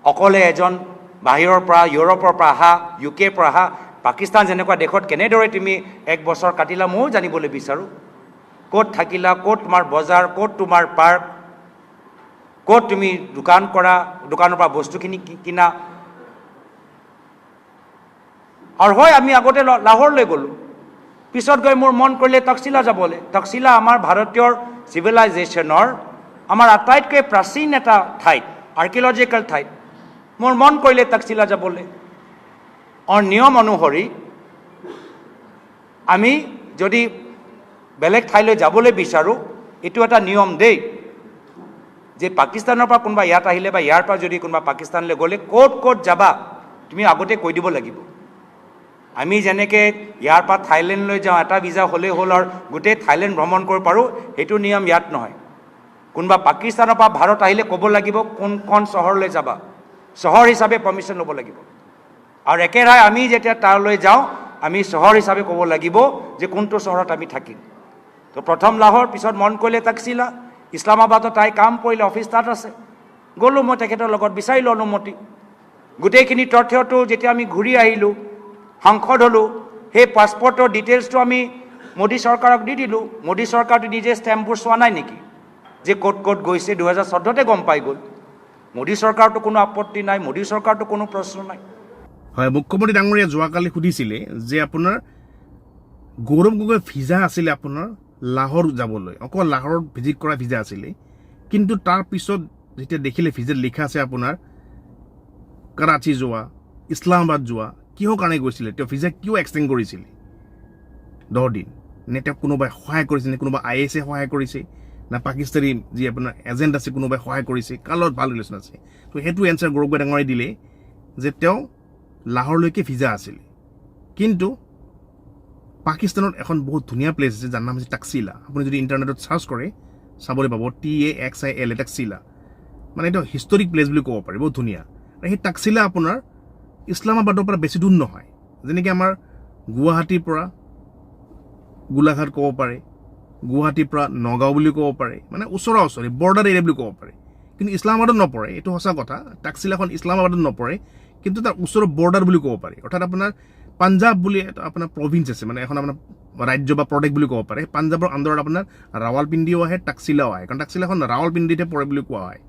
অকলে এজন বাহিৰৰ পৰা, ইউৰোপৰ পৰা অহা, UK পৰা অহা, পাকিস্তান যেনেকুৱা দেশত কেনেদৰে তুমি 1 বছৰ কাটিলা ময়ো জানিবলৈ বিচাৰোঁ। ক'ত থাকিলা, ক'ত তোমাৰ বজাৰ, ক'ত তোমাৰ পাৰ্ক, ক'ত তুমি দোকান কৰা, দোকানৰ পৰা বস্তুখিনি কিনা। আৰু হয় আমি আগতে লাহোৰলৈ গ'লোঁ, পিছত গৈ মোৰ মন কৰিলে তক্ষশিলা যাবলৈ। তক্ষশিলা আমাৰ ভাৰতীয় চিভিলাইজেশ্যনৰ আমাৰ আটাইতকৈ প্ৰাচীন এটা ঠাইত, আৰ্কিঅলজিকেল ঠাইত। মোৰ মন কৰিলে তক্ষশিলা যাবলৈ। আৰু নিয়ম অনুসৰি আমি যদি বেলেগ ঠাইলৈ যাবলৈ বিচাৰোঁ, এইটো এটা নিয়ম দেই, যে পাকিস্তানৰ পৰা কোনোবা ইয়াত আহিলে বা ইয়াৰ পৰা যদি কোনোবা পাকিস্তানলৈ গ'লে ক'ত ক'ত যাবা তুমি আগতে কৈ দিব লাগিব। আমি যেনেকৈ ইয়াৰ পৰা থাইলেণ্ডলৈ যাওঁ, এটা ভিজা হ'লেই হ'ল আৰু গোটেই থাইলেণ্ড ভ্ৰমণ কৰিব পাৰোঁ, সেইটো নিয়ম ইয়াত নহয়। কোনোবা পাকিস্তানৰ পৰা ভাৰত আহিলে ক'ব লাগিব কোনখন চহৰলৈ যাবা, চহৰ হিচাপে পাৰ্মিশ্যন ল'ব লাগিব। আৰু একেৰাহে আমি যেতিয়া তালৈ যাওঁ, আমি চহৰ হিচাপে ক'ব লাগিব যে কোনটো চহৰত আমি থাকিম। তো প্ৰথম লাহোৰ, পিছত মন কৰিলে তক্ষশিলা, ইছলামাবাদত তাই কাম কৰিলে, অফিচ তাত আছে। গ'লোঁ মই তেখেতৰ লগত, বিচাৰিলোঁ অনুমতি। গোটেইখিনি তথ্যটো যেতিয়া আমি ঘূৰি আহিলোঁ, সাংসদ হ'লোঁ, সেই পাছপৰ্টৰ ডিটেইলছটো আমি মোদী চৰকাৰক দি দিলোঁ। মোদী চৰকাৰটো নিজে ষ্টেম্পবোৰ চোৱা নাই নেকি যে ক'ত ক'ত গৈছে, 2014তে গম পাই গ'ল। মোদী চৰকাৰতো কোনো আপত্তি নাই, মোদী চৰকাৰতো কোনো প্ৰশ্ন নাই। হয়, মুখ্যমন্ত্ৰী ডাঙৰীয়া যোৱাকালি সুধিছিলে যে আপোনাৰ গৌৰৱ গগৈ ভিজা আছিলে আপোনাৰ লাহোৰ যাবলৈ, অকল লাহোৰত ভিজিট কৰা ভিজা আছিলে। কিন্তু তাৰ পিছত যেতিয়া দেখিলে ভিজাত লিখা আছে আপোনাৰ কৰাচী যোৱা, ইছলামাবাদ যোৱা, কিহৰ কাৰণে গৈছিলে, তেওঁ ভিজা কিয় এক্সটেণ্ড কৰিছিলে 10 দিন? নে তেওঁক কোনোবাই সহায় কৰিছে, নে কোনোবা IASে সহায় কৰিছে, না পাকিস্তানী যি আপোনাৰ এজেণ্ট আছে কোনোবাই সহায় কৰিছে, কাৰ লগত ভাল ৰিলেশ্যন আছে? তো সেইটো এনচাৰ গৌৰৱ গগৈ ডাঙৰীয়াই দিলে যে তেওঁ লাহোৰলৈকে ভিজা আছিলে। কিন্তু পাকিস্তানত এখন বহুত ধুনীয়া প্লেচ আছে যাৰ নাম হৈছে তক্ষশিলা। আপুনি যদি ইণ্টাৰনেটত চাৰ্চ কৰে চাবলৈ পাব, TAXILA, তক্ষশিলা। মানে এইটো হিষ্টৰিক প্লেচ বুলি ক'ব পাৰি, বহুত ধুনীয়া। আৰু সেই তক্ষশিলা আপোনাৰ ইছলামাবাদৰ পৰা বেছি দূৰ নহয়। যেনেকৈ আমাৰ গুৱাহাটীৰ পৰা গোলাঘাট ক'ব পাৰে, গুৱাহাটীৰ পৰা নগাঁও বুলি ক'ব পাৰে, মানে ওচৰা ওচৰি বৰ্ডাৰ এৰিয়া বুলি ক'ব পাৰে। কিন্তু ইছলামাবাদত নপৰে, এইটো সঁচা কথা। তক্ষশিলাখন ইছলামাবাদত নপৰে, কিন্তু তাৰ ওচৰৰ বৰ্ডাৰ বুলি ক'ব পাৰি। অৰ্থাৎ আপোনাৰ পাঞ্জাৱ বুলি এটা আপোনাৰ প্ৰভিন্স আছে, মানে এখন আপোনাৰ ৰাজ্য বা প্ৰদেশ বুলি ক'ব পাৰে। পাঞ্জাৱৰ আণ্ডাৰত আপোনাৰ ৰাৱালপিণ্ডিও আহে, তক্ষশিলাও আহে, কাৰণ তক্ষশিলাখন ৰাৱালপিণ্ডিতে পৰে বুলি কোৱা হয়।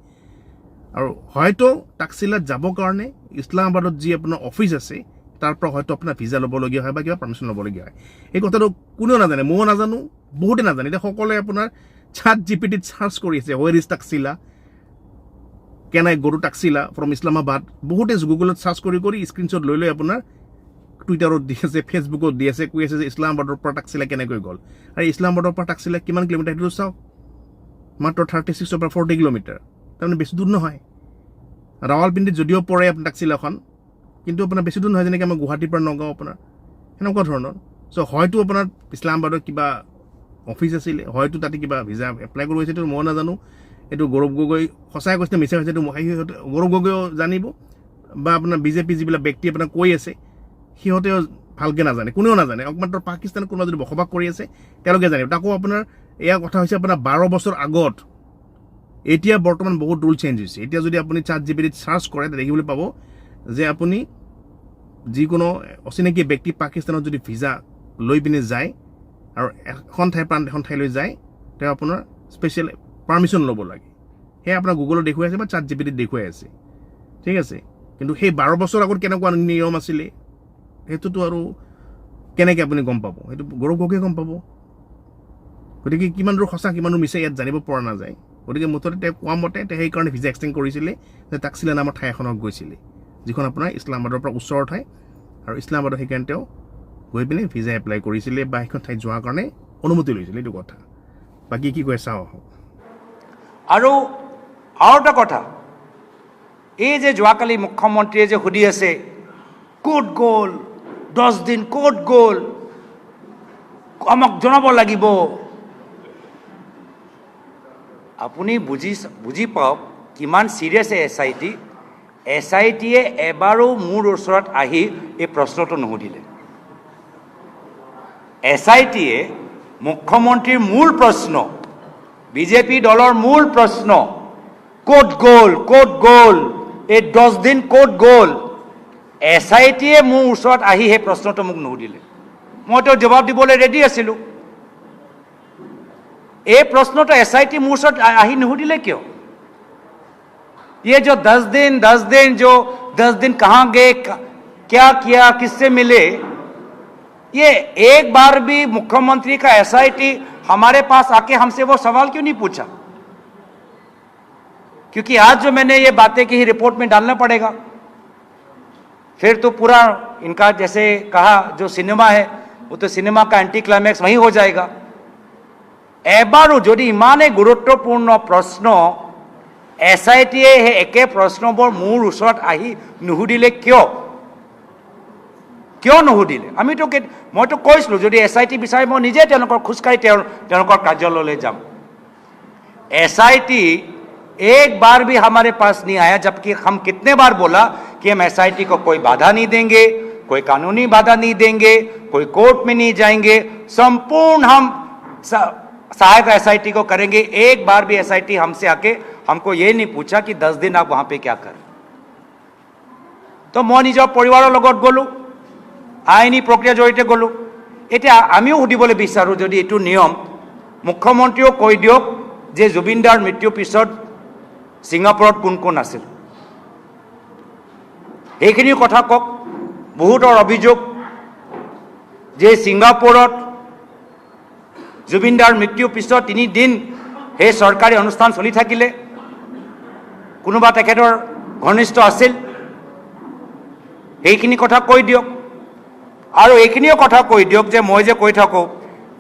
আৰু হয়তো তক্ষশিলাত যাবৰ কাৰণে ইছলামাবাদত যি আপোনাৰ অফিচ আছে তাৰ পৰা হয়তো আপোনাৰ ভিজা ল'বলগীয়া হয় বা কিবা পাৰ্মিশ্যন ল'বলগীয়া হয়। এই কথাটো কোনেও নাজানে, ময়ো নাজানো, বহুতে নাজানে। এতিয়া সকলোৱে আপোনাৰ ChatGPTত চাৰ্চ কৰি আছে, where is Takshashila, can I go to Takshashila from Islamabad. বহুতে গুগলত চাৰ্চ কৰি কৰি স্ক্ৰীনশ্বট লৈ লৈ আপোনাৰ টুইটাৰত দি আছে, ফেচবুকত দি আছে, কৈ আছে যে ইছলামাবাদৰ পৰা তক্ষশিলা কেনেকৈ গ'ল। আৰু ইছলামাবাদৰ পৰা তক্ষশিলা কিমান কিলোমিটাৰ সেইটো চাওক, মাত্ৰ 36 পৰা 40 কিলোমিটাৰ, তাৰমানে বেছি দূৰ নহয়। ৰাৱালপিণ্ডিত যদিও পৰে আপোনাৰ তক্ষশিলাখন, কিন্তু আপোনাৰ বেছি দূৰ নহয়, যেনেকৈ আমাৰ গুৱাহাটীৰ পৰা নগাঁও আপোনাৰ সেনেকুৱা ধৰণৰ। চ' হয়তো আপোনাৰ ইছলামাবাদত কিবা অফিচ আছিলে, হয়তো তাতে কিবা ভিজা এপ্লাই কৰিব হৈছে, মই নাজানো। এইটো গৌৰৱ গগৈ সঁচাই কৈছে মিছা হৈছে, এইটো গৌৰৱ গগৈও জানিব, বা আপোনাৰ BJP যিবিলাক ব্যক্তি আপোনাৰ কৈ আছে সিহঁতেও ভালকৈ নাজানে, কোনেও নাজানে। একমাত্ৰ পাকিস্তানত কোনোবা যদি বসবাস কৰি আছে তেওঁলোকে জানিব। তাকো আপোনাৰ এয়া কথা হৈছে আপোনাৰ 12 বছৰ আগত। এতিয়া বৰ্তমান বহুত ৰুল চেঞ্জ হৈছে। এতিয়া যদি আপুনি ChatGPTত চাৰ্চ কৰে দেখিবলৈ পাব যে আপুনি যিকোনো অচিনাকি ব্যক্তি পাকিস্তানত যদি ভিজা লৈ পিনে যায় আৰু এখন ঠাইৰ পৰা এখন ঠাইলৈ যায়, তেওঁ আপোনাৰ স্পেচিয়েল পাৰ্মিশ্যন ল'ব লাগে। সেয়া আপোনাৰ গুগলত দেখুৱাই আছে বা ChatGPTত দেখুৱাই আছে, ঠিক আছে। কিন্তু সেই 12 বছৰ আগত কেনেকুৱা নিয়ম আছিলে সেইটোতো আৰু কেনেকৈ আপুনি গম পাব? সেইটো গৌৰৱ গগৈয়ে গম পাব। গতিকে কিমান দূৰ সঁচা কিমান দূৰ মিছা ইয়াত জানিব পৰা নাযায়। গতিকে মুঠতে তেওঁ কোৱা মতে তেওঁ সেইকাৰণে ভিজা এক্সটেণ্ড কৰিছিলে যে তক্ষশিলা নামৰ ঠাই এখনত গৈছিলে, যিখন আপোনাৰ ইছলামাবাদৰ পৰা ওচৰৰ ঠাই। আৰু ইছলামাবাদত সেইকাৰণে তেওঁ গৈ পিনে ভিজা এপ্লাই কৰিছিলে বা সেইখন ঠাইত যোৱাৰ কাৰণে অনুমতি লৈছিলে, এইটো কথা। বাকী কি কৈ চাওঁ। আৰু এটা কথা, এই যে যোৱাকালি মুখ্যমন্ত্ৰীয়ে যে সুধি আছে ক'ত গ'ল, 10 দিন ক'ত গ'ল, আমাক জনাব লাগিব। আপুনি বুজি পাওক কিমান চিৰিয়াছ SIT-য়ে এবাৰো মোৰ ওচৰত আহি এই প্ৰশ্নটো নুসুধিলে। SITয়ে মুখ্যমন্ত্ৰীৰ মূল প্ৰশ্ন, বিজেপি দলৰ মূল প্ৰশ্ন, ক'ত গ'ল এই 10 দিন ক'ত গ'ল? SITয়ে মোৰ ওচৰত আহি সেই প্ৰশ্নটো মোক নুসুধিলে। মইতো জবাব দিবলৈ ৰেডি আছিলোঁ। এই প্ৰশ্নটো SIT মোৰ ওচৰত আহি নুসুধিলে কিয়? ये जो 10 दिन कहाँ गए, क्या किया, किससे मिले, ये एक बार भी मुख्यमंत्री का SIT हमारे पास आके हमसे वो सवाल क्यों नहीं पूछा? क्योंकि आज जो मैंने ये बातें की रिपोर्ट में डालना पड़ेगा। फिर तो पूरा इनका जैसे कहा जो सिनेमा है वो तो सिनेमा का एंटी क्लाइमैक्स वही हो जाएगा। एबारो যদি ইমানে গুৰুত্বপূৰ্ণ প্ৰশ্ন SITয়ে সেই একে প্ৰশ্নবোৰ মোৰ ওচৰত আহি নুসুধিলে কিয় নুসুধিলে? মইতো কৈছিলোঁ যদি SIT বিচাৰে মই নিজে তেওঁলোকৰ খোজকাঢ়ি তেওঁলোকৰ কাৰ্যালয়লৈ যাম। SIT एक बार भी हमारे पास नहीं आया, जबकि हम कितने बार बोला कि हम SIT को कोई बाधा नहीं देंगे, कोई कानूनी बाधा नहीं देंगे, कोई कोर्ट में नहीं जाएंगे, संपूर्ण हम सहायता SIT को करेंगे। एक बार भी SIT हमसे आके हमको ये नहीं पूछा कि 10 दिन आप वहां पे क्या करें। तो मैं निज परिवार लगत गलो, आईनी प्रक्रिया जड़ित गलो। एटा आमिও সুধিবলৈ বিচাৰো যদি এটো নিয়ম মুখ্যমন্ত্ৰীও কৈ দিয়ক যে জুবিনদাৰ মৃত্যুৰ পিছত সিঙ্গাপুৰত কোন কোন আছিল, এইখিনি কথা কক। বহুতৰ অভিযোগ যে সিঙ্গাপুৰত জুবিনদাৰ মৃত্যুৰ পিছত 3 দিন সেই চৰকাৰী অনুষ্ঠান চলি থাকিলে, কোনোবা তেখেতৰ ঘনিষ্ঠ আছিল, এইখিনি কথা কৈ দিয়ক। আৰু এইখিনিও কথা কৈ দিয়ক যে মই যে কৈ থাকোঁ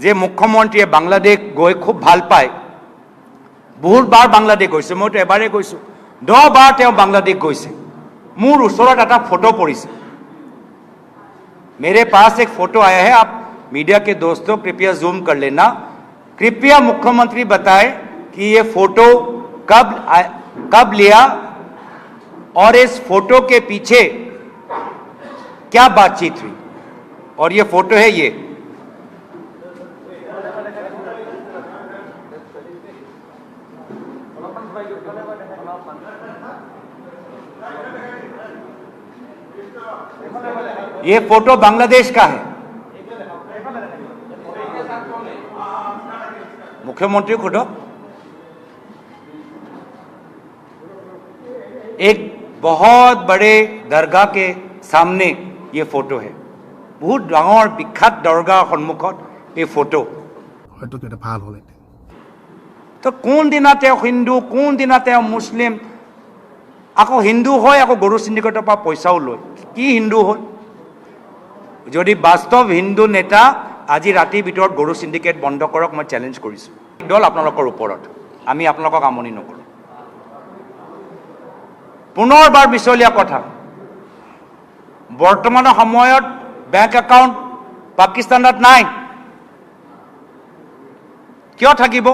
যে মুখ্যমন্ত্ৰীয়ে বাংলাদেশ গৈ খুব ভাল পায়, বহুত বাৰ বাংলাদেশ গৈছে, মইতো এবাৰেই গৈছোঁ, 10 বাৰ তেওঁ বাংলাদেশ গৈছে। মোৰ ওচৰত এটা ফটো পৰিছে, मेरे पास एक फोटो आया है, आप मीडिया के दोस्तों कृपया जूम कर लेना। कृपया मुख्यमंत्री बताएं कि ये फोटो कब लिया और इस फोटो के पीछे क्या बातचीत हुई। और ये फोटो है ये फोटो बांग्लादेश का है। मुख्यमंत्री खुद एक बहुत बड़े दरगाह के सामने ये फोटो है, बहुत डांगर विख्यात दरगाह सन्मुखत ये फोटो। হয়তো এটা ভাল হলে तो কোন দিনা তেওঁ হিন্দু, কোন দিনা তেওঁ মুছলিম, আকৌ হিন্দু হয় আকৌ গৰু সিন্ডিকেটৰ পৰা পইচাও লয়। কি হিন্দু হ'ল? যদি বাস্তৱ হিন্দু নেতা আজি ৰাতিৰ ভিতৰত গৰু সিন্ডিকেট বন্ধ কৰক, মই চেলেঞ্জ কৰিছোঁ। দল আপোনালোকৰ ওপৰত, আমি আপোনালোকক আমনি নকৰোঁ। পুনৰবাৰ বিচলীয়া কথা, বৰ্তমানৰ সময়ত বেংক একাউণ্ট পাকিস্তানত নাই, কিয় থাকিব?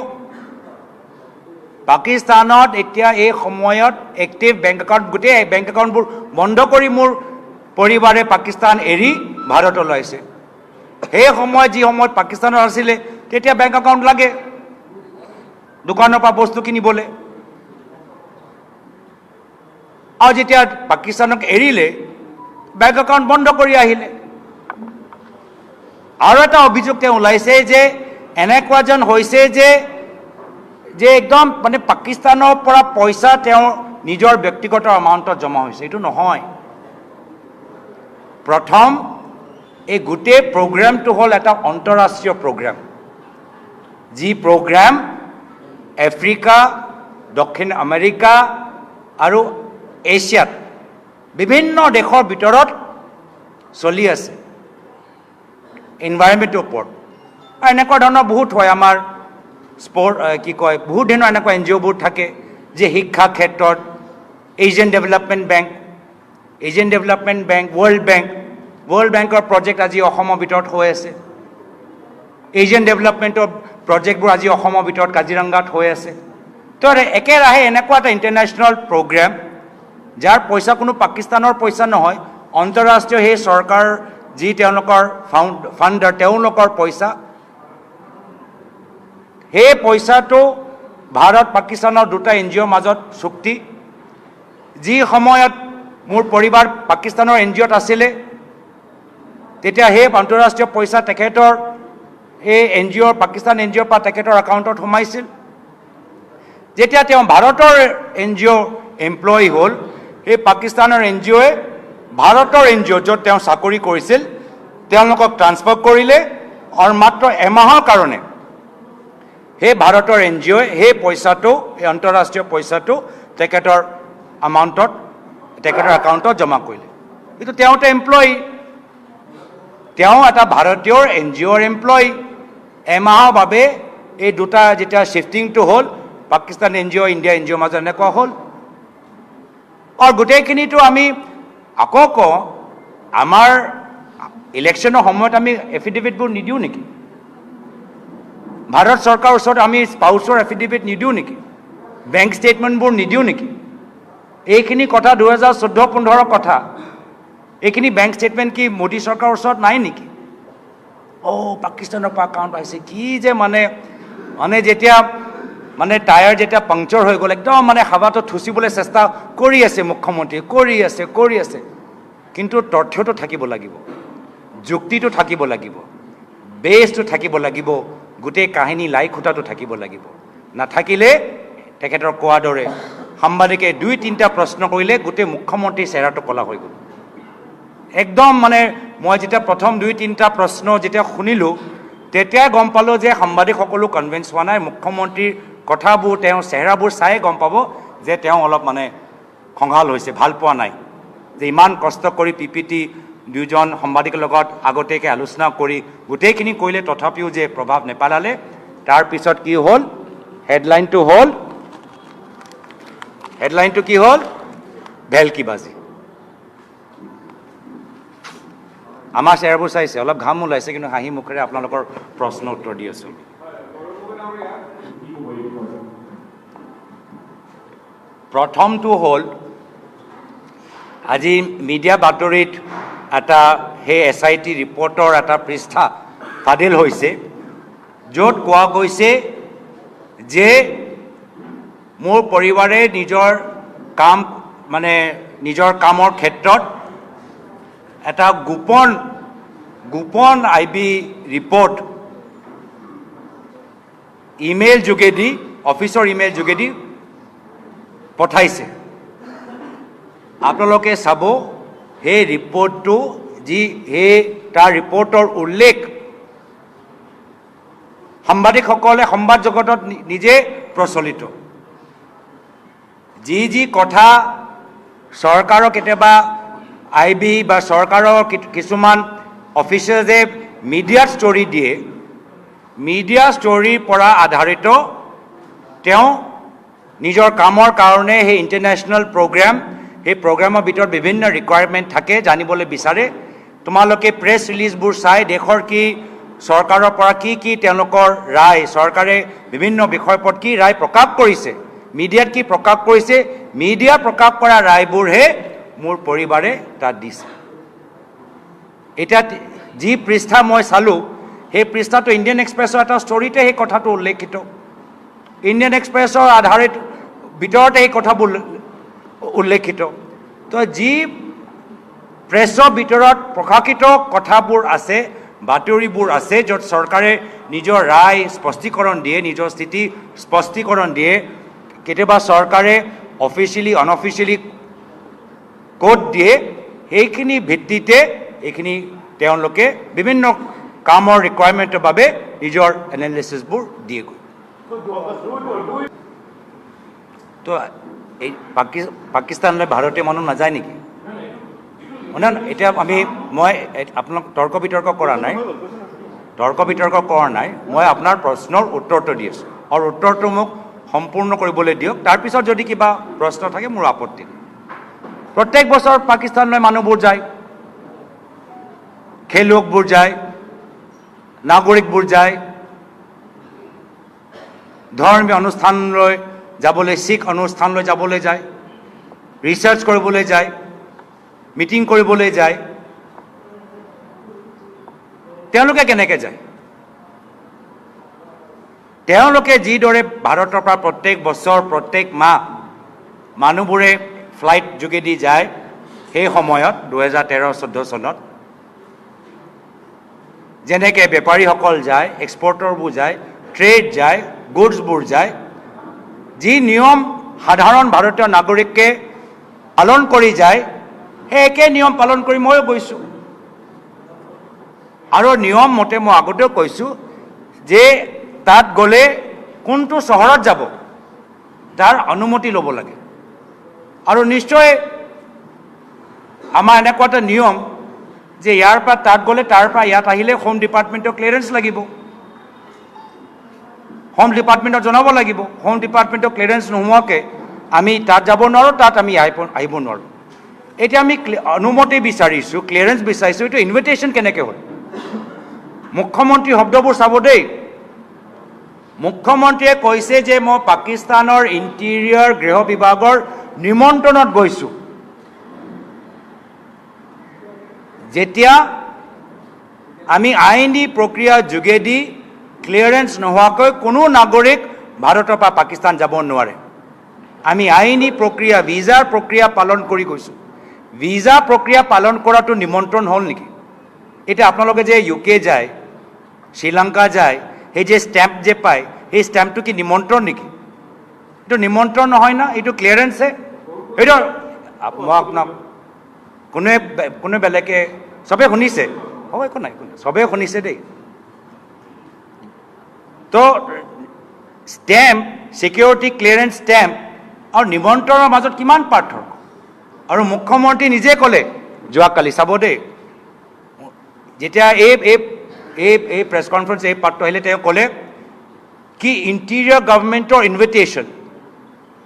পাকিস্তানত এতিয়া এই সময়ত এক্টিভ বেংক একাউণ্ট, গোটেই বেংক একাউণ্টবোৰ বন্ধ কৰি মোৰ পৰিবাৰে পাকিস্তান এৰি ভাৰতলৈ আহিছে। সেই সময়ত যি সময়ত পাকিস্তানত আছিলে তেতিয়া বেংক একাউণ্ট লাগে দোকানৰ পৰা বস্তু কিনিবলৈ, আৰু যেতিয়া পাকিস্তানক এৰিলে বেংক একাউণ্ট বন্ধ কৰি আহিলে। আৰু এটা অভিযোগ তেওঁ ওলাইছে যে এনেকুৱা যেন হৈছে যে একদম মানে পাকিস্তানৰ পৰা পইচা তেওঁ নিজৰ ব্যক্তিগত এমাউণ্টত জমা হৈছে। এইটো নহয়। প্ৰথম এই গোটেই প্ৰগ্ৰামটো হ'ল এটা আন্তঃৰাষ্ট্ৰীয় প্ৰগ্ৰাম, যি প্ৰগ্ৰাম আফ্ৰিকা, দক্ষিণ আমেৰিকা আৰু এছিয়াত বিভিন্ন দেশৰ ভিতৰত চলি আছে এনভাইৰনমেণ্টৰ ওপৰত। আৰু এনেকুৱা ধৰণৰ বহুত হয়, আমাৰ স্পৰ্ট কি কয়, বহুত ধৰণৰ এনেকুৱা NGOবোৰ থাকে যে শিক্ষা ক্ষেত্ৰত এছিয়ান ডেভেলপমেণ্ট বেংক, ৱৰ্ল্ড বেংকৰ প্ৰজেক্ট আজি অসমৰ ভিতৰত হৈ আছে। এছিয়ান ডেভেলপমেণ্টৰ প্ৰজেক্টবোৰ আজি অসমৰ ভিতৰত কাজিৰঙাত হৈ আছে। তো একেৰাহে এনেকুৱা এটা ইণ্টাৰনেশ্যনেল প্ৰগ্ৰাম যাৰ পইচা কোনো পাকিস্তানৰ পইচা নহয়, আন্তঃৰাষ্ট্ৰীয় সেই চৰকাৰ যি তেওঁলোকৰ ফাণ্ডাৰ তেওঁলোকৰ পইচা, সেই পইচাটো ভাৰত পাকিস্তানৰ দুটা NGOৰ মাজত চুক্তি। যি সময়ত মোৰ পৰিবাৰ পাকিস্তানৰ NGOত আছিলে তেতিয়া সেই আন্তঃৰাষ্ট্ৰীয় পইচা তেখেতৰ এই NGOৰ পাকিস্তান NGOৰ পৰা তেখেতৰ একাউণ্টত সোমাইছিল। যেতিয়া তেওঁ ভাৰতৰ NGO এমপ্লয়ী হ'ল, সেই পাকিস্তানৰ NGOয়ে ভাৰতৰ NGO য'ত তেওঁ চাকৰি কৰিছিল তেওঁলোকক ট্ৰান্সফাৰ কৰিলে আৰু মাত্ৰ এমাহৰ কাৰণে সেই ভাৰতৰ NGOয়ে সেই পইচাটো, এই আন্তঃৰাষ্ট্ৰীয় পইচাটো তেখেতৰ তেখেতৰ একাউণ্টত জমা কৰিলে। কিন্তু তেওঁতো এমপ্লয়ী, তেওঁ এটা ভাৰতীয় NGOৰ এমপ্লয়ী। এমাহৰ বাবে এই দুটা যেতিয়া শ্বিফটিংটো হ'ল, পাকিস্তান NGO ইণ্ডিয়া NGOৰ মাজত এনেকুৱা হ'ল। আৰু গোটেইখিনিতো আমি আকৌ কওঁ, আমাৰ ইলেকশ্যনৰ সময়ত আমি এফিডেভিটবোৰ নিদিওঁ নেকি? ভাৰত চৰকাৰৰ ওচৰত আমি স্পাউচৰ এফিডেভিট নিদিওঁ নেকি? বেংক ষ্টেটমেণ্টবোৰ নিদিওঁ নেকি? এইখিনি কথা 2014-15 কথা। এইখিনি বেংক ষ্টেটমেণ্ট কি মোদী চৰকাৰৰ ওচৰত নাই নেকি? পাকিস্তানৰ পৰা একাউণ্ট আহিছে। কি যে মানে যেতিয়া টায়াৰ যেতিয়া পাংচাৰ হৈ গ'ল, একদম হাৱাটো থুচিবলৈ চেষ্টা কৰি আছে মুখ্যমন্ত্ৰী, কৰি আছে। কিন্তু তথ্যটো থাকিব লাগিব, যুক্তিটো থাকিব লাগিব, বেছটো থাকিব লাগিব, গোটেই কাহিনী লাই খুঁটাটো থাকিব লাগিব। নাথাকিলে তেখেতৰ কোৱাৰ দৰে সাংবাদিকে 2-3টা প্ৰশ্ন কৰিলে গোটেই মুখ্যমন্ত্ৰীৰ চেহেৰাটো ক'লা হৈ গ'ল। একদম মই যেতিয়া প্ৰথম 2-3টা প্ৰশ্ন যেতিয়া শুনিলোঁ তেতিয়াই গম পালোঁ যে সাংবাদিকসকলো কনভিন্স হোৱা নাই। মুখ্যমন্ত্ৰীৰ কথাবোৰ, তেওঁৰ চেহেৰাবোৰ চাই গম পাব যে তেওঁ অলপ খঙাল হৈছে, ভাল পোৱা নাই যে ইমান কষ্ট কৰি PPT দুজন সাংবাদিকৰ লগত আগতীয়াকৈ আলোচনা কৰি গোটেইখিনি কৰিলে তথাপিও যে প্ৰভাৱ নেপেলালে। তাৰপিছত কি হ'ল, হেডলাইনটো কি হ'ল? ভেলকিবাজি। আমাৰ চেহেৰাবোৰ চাইছে, অলপ ঘাম ওলাইছে, কিন্তু হাঁহি মুখেৰে আপোনালোকৰ প্ৰশ্ন উত্তৰ দি আছোঁ। প্ৰথমটো হ'ল, আজি মিডিয়া বাতৰিত এটা সেই SIT ৰিপৰ্টৰ এটা পৃষ্ঠা ফাদিল হৈছে, য'ত কোৱা গৈছে যে মোৰ পৰিবাৰে নিজৰ কামৰ ক্ষেত্ৰত এটা গোপন IB ৰিপৰ্ট ইমেইল যোগেদি, অফিচৰ ইমেইল যোগেদি পঠাইছে। আপোনালোকে চাব সেই ৰিপৰ্টটো, তাৰ ৰিপৰ্টৰ উল্লেখ সাংবাদিকসকলে সংবাদ জগতত নিজে প্ৰচলিত। যি কথা চৰকাৰৰ কেতিয়াবা IB বা চৰকাৰৰ কিছুমান অফিচাৰ্ছে মিডিয়াত ষ্টৰি দিয়ে, মিডিয়া ষ্টৰিৰ পৰা আধাৰিত তেওঁ নিজৰ কামৰ কাৰণে সেই ইণ্টাৰনেশ্যনেল প্ৰগ্ৰাম, সেই প্ৰগ্ৰামৰ ভিতৰত বিভিন্ন ৰিকুৱাৰমেণ্ট থাকে, জানিবলৈ বিচাৰে। তোমালোকে প্ৰেছ ৰিলিজবোৰ চাই দেশৰ কি চৰকাৰৰ পৰা কি তেওঁলোকৰ ৰায়, চৰকাৰে বিভিন্ন বিষয়ৰ ওপৰত কি ৰায় প্ৰকাশ কৰিছে, মিডিয়াত কি প্ৰকাশ কৰিছে, মিডিয়া প্ৰকাশ কৰা ৰায়বোৰহে মোৰ পৰিবাৰে তাত দিছে। এতিয়া যি পৃষ্ঠা মই চালোঁ, সেই পৃষ্ঠাটো ইণ্ডিয়ান এক্সপ্ৰেছৰ এটা ষ্টৰিতে সেই কথাটো উল্লেখিত। ইণ্ডিয়ান এক্সপ্ৰেছৰ আধাৰিত ভিতৰতে এই কথাবোৰ উল্লেখিত। তো যি প্ৰেছৰ ভিতৰত প্ৰকাশিত কথাবোৰ আছে, বাতৰিবোৰ আছে, য'ত চৰকাৰে নিজৰ ৰায় স্পষ্টীকৰণ দিয়ে, নিজৰ স্থিতি স্পষ্টীকৰণ দিয়ে, কেতিয়াবা চৰকাৰে অফিচিয়েলি অনঅফিচিয়েলি কোড দিয়ে, সেইখিনি ভিত্তিতে এইখিনি তেওঁলোকে বিভিন্ন কামৰ ৰিকুৱাৰমেণ্টৰ বাবে নিজৰ এনালিচিছবোৰ দিয়েগৈ। তো এই পাকিস্তানলৈ ভাৰতীয় মানুহ নাযায় নেকি? এতিয়া মই আপোনাক তৰ্ক বিতৰ্ক কৰা নাই, মই আপোনাৰ প্ৰশ্নৰ উত্তৰটো দি আছোঁ, আৰু উত্তৰটো মোক সম্পূৰ্ণ কৰিবলৈ দিয়ক। তাৰপিছত যদি কিবা প্ৰশ্ন থাকে মোৰ আপত্তি নাই। প্ৰত্যেক বছৰ পাকিস্তানলৈ মানুহবোৰ যায়, খেলুৱৈবোৰ যায়, নাগৰিকবোৰ যায়, ধৰ্মীয় অনুষ্ঠানলৈ যাবলৈ, শিখ অনুষ্ঠানলৈ যাবলৈ যায়, ৰিচাৰ্চ কৰিবলৈ যায়, মিটিং কৰিবলৈ যায়। তেওঁলোকে কেনেকৈ যায়? তেওঁলোকে যিদৰে ভাৰতৰ পৰা প্ৰত্যেক বছৰ প্ৰত্যেক মাহ মানুহবোৰে ফ্লাইট যোগেদি যায়, সেই সময়ত 2013-14 চনত যেনেকৈ বেপাৰীসকল যায়, এক্সপৰ্টৰবোৰ যায়, ট্ৰেড যায়, গুডছবোৰ যায়, যি নিয়ম সাধাৰণ ভাৰতীয় নাগৰিকে পালন কৰি যায়, সেই একে নিয়ম পালন কৰি ময়ো গৈছোঁ। আৰু নিয়ম মতে মই আগতেও কৈছোঁ যে তাত গ'লে কোনটো চহৰত যাব তাৰ অনুমতি ল'ব লাগে। আৰু নিশ্চয় আমাৰ এনেকুৱা এটা নিয়ম যে ইয়াৰ পৰা তাত গ'লে তাৰ পৰা ইয়াত আহিলে হোম ডিপাৰ্টমেণ্টৰ ক্লিয়াৰেন্স লাগিব, হোম ডিপাৰ্টমেণ্টক জনাব লাগিব। হোম ডিপাৰ্টমেণ্টৰ ক্লিয়াৰেন্স নোহোৱাকৈ আমি তাত যাব নোৱাৰোঁ, তাত আমি আহিব নোৱাৰোঁ। এতিয়া আমি অনুমতি বিচাৰিছোঁ, ক্লিয়াৰেন্স বিচাৰিছোঁ, এইটো ইনভিটেশ্যন কেনেকৈ হ'ল? মুখ্যমন্ত্ৰী শব্দবোৰ চাব দেই। মুখ্যমন্ত্ৰীয়ে কৈছে যে মই পাকিস্তানৰ ইণ্টেৰিয়ৰ গৃহ বিভাগৰ নিমন্ত্ৰণত গৈছোঁ। যেতিয়া আমি আইনী প্ৰক্ৰিয়াৰ যোগেদি ক্লিয়াৰেন্স নোহোৱাকৈ কোনো নাগৰিক ভাৰতৰ পৰা পাকিস্তান যাব নোৱাৰে। আমি আইনী প্ৰক্ৰিয়া, ভিজাৰ প্ৰক্ৰিয়া পালন কৰি গৈছোঁ। ভিজা প্ৰক্ৰিয়া পালন কৰাটো নিমন্ত্ৰণ হ'ল নেকি? এতিয়া আপোনালোকে যে UK যায়, শ্ৰীলংকা যায়, সেই যে ষ্টেম্প যে পায়, সেই ষ্টেম্পটো কি নিমন্ত্ৰণ নেকি? এইটো নিমন্ত্ৰণ নহয় না, এইটো ক্লিয়াৰেন্সহে। এইটো মই আপোনাক কোনে বেলেগে চবেই শুনিছে, হ'ব একো নাই, চবেই শুনিছে দেই। তো ষ্টেম্প, ছিকিউৰিটি ক্লিয়াৰেন্স ষ্টেম্প আৰু নিমন্ত্ৰণৰ মাজত কিমান পাৰ্থক্য? আৰু মুখ্যমন্ত্ৰী নিজে ক'লে যোৱাকালি, চাব দেই, যেতিয়া এই প্ৰেছ কনফাৰেন্স এই পাৰ্টটো আহিলে, তেওঁ ক'লে কি ইণ্টেৰিয়ৰ গভৰ্ণমেণ্টৰ invitation,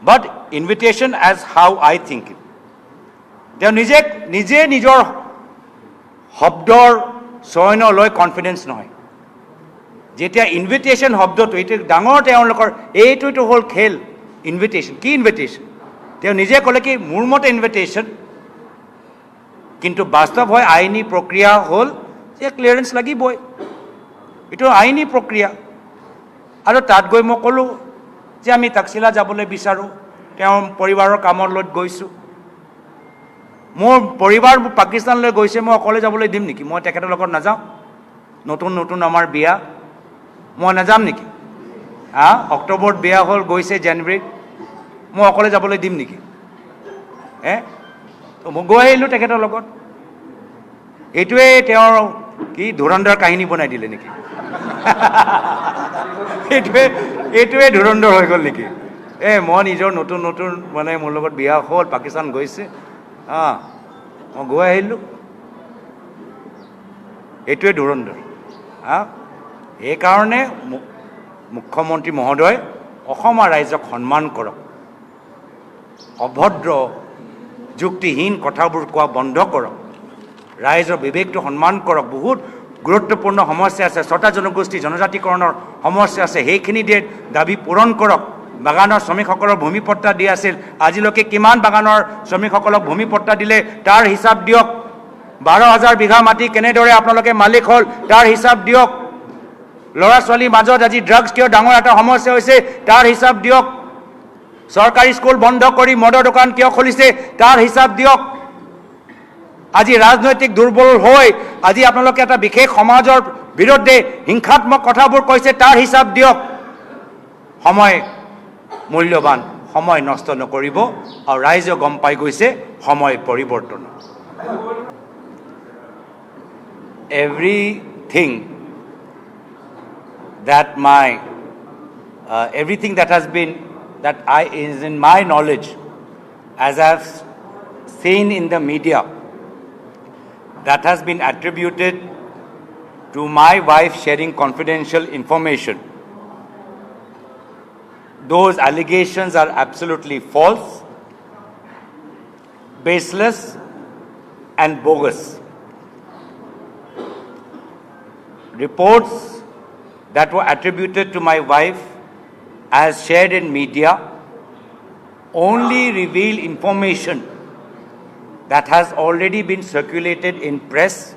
but invitation as how I think it. তেওঁ নিজে নিজৰ শব্দৰ চয়ন লৈ কনফিডেন্স নহয়। যেতিয়া ইনভিটেশ্যন শব্দটো, এইটো ডাঙৰ তেওঁলোকৰ, এইটোতো হ'ল খেল। ইনভিটেশ্যন কি? ইনভিটেশ্যন তেওঁ নিজে ক'লে কি মোৰ মতে ইনভিটেশ্যন, কিন্তু বাস্তৱ হয় আইনী প্ৰক্ৰিয়া হ'ল যে ক্লিয়াৰেন্স লাগিবই, এইটো আইনী প্ৰক্ৰিয়া। আৰু তাত গৈ মই ক'লোঁ যে আমি তাকছিলা যাবলৈ বিচাৰোঁ, তেওঁৰ পৰিবাৰৰ কামৰ লগত গৈছোঁ। মোৰ পৰিবাৰ পাকিস্তানলৈ গৈছে, মই অকলে যাবলৈ দিম নেকি? মই তেখেতৰ লগত নাযাওঁ? নতুন আমাৰ বিয়া, মই নাযাম নেকি? অক্টোবৰত বিয়া হ'ল, গৈছে জানুৱাৰীত, মই অকলে যাবলৈ দিম নেকি? তো মই গৈ আহিলোঁ তেখেতৰ লগত। এইটোৱে তেওঁৰ কি ধুৰন্ধৰ কাহিনী বনাই দিলে নেকি? এইটোৱে ধুৰন্ধৰ হৈ গ'ল নেকি? মই নিজৰ নতুন মানে মোৰ লগত বিয়া হ'ল, পাকিস্তান গৈছে, মই গৈ আহিলোঁ, এইটোৱে ধুৰন্ধৰ। সেইকাৰণে মুখ্যমন্ত্ৰী মহোদয় অসমৰ ৰাইজক সন্মান কৰক, অভদ্ৰ যুক্তিহীন কথাবোৰ কোৱা বন্ধ কৰক, ৰাইজৰ বিবেকটো সন্মান কৰক। বহুত গুৰুত্বপূৰ্ণ সমস্যা আছে, 6টা জনগোষ্ঠী জনজাতিকৰণৰ সমস্যা আছে, সেইখিনি দাবী পূৰণ কৰক। বাগানৰ শ্ৰমিকসকলৰ ভূমিপট্টা দিয়া আছিল, আজিলৈকে কিমান বাগানৰ শ্ৰমিকসকলক ভূমিপট্টা দিলে তাৰ হিচাপ দিয়ক। 12,000 বিঘা মাটি কেনেদৰে আপোনালোকে মালিক হ'ল তাৰ হিচাপ দিয়ক। ল'ৰা ছোৱালীৰ মাজত আজি ড্ৰাগছ কিয় ডাঙৰ এটা সমস্যা হৈছে তাৰ হিচাপ দিয়ক। চৰকাৰী স্কুল বন্ধ কৰি মদৰ দোকান কিয় খুলিছে তাৰ হিচাপ দিয়ক। আজি ৰাজনৈতিক দুৰ্বল হৈ আজি আপোনালোকে এটা বিশেষ সমাজৰ বিৰুদ্ধে হিংসাত্মক কথাবোৰ কৈছে তাৰ হিচাপ দিয়ক। সময় মূল্যৱান, সময় নষ্ট নকৰিব। আৰু ৰাইজে গম পাই গৈছে সময় পৰিৱৰ্তন। Everything that has been, that is in my knowledge, as I have seen in the media, that has been attributed to my wife sharing confidential information. Those allegations are absolutely false, baseless, and bogus. Reports that were attributed to my wife as shared in media only reveal information that has already been circulated in press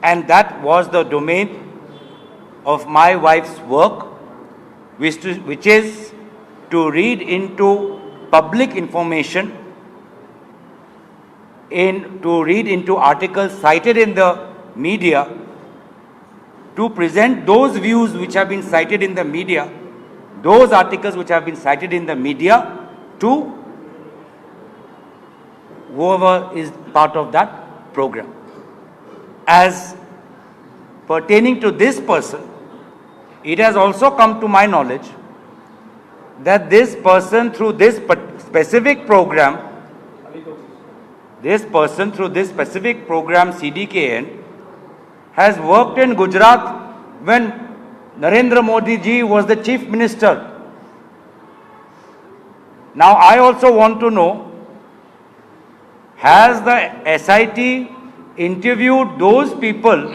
and that was the domain of my wife's work, which is to read into public information, to read into articles cited in the media, to present those views which have been cited in the media, those articles which have been cited in the media, to whoever is part of that program. As pertaining to this person, it has also come to my knowledge that this person through this specific program, CDKN, has worked in Gujarat when Narendra Modi ji was the chief minister. Now I also want to know, has the SIT interviewed those people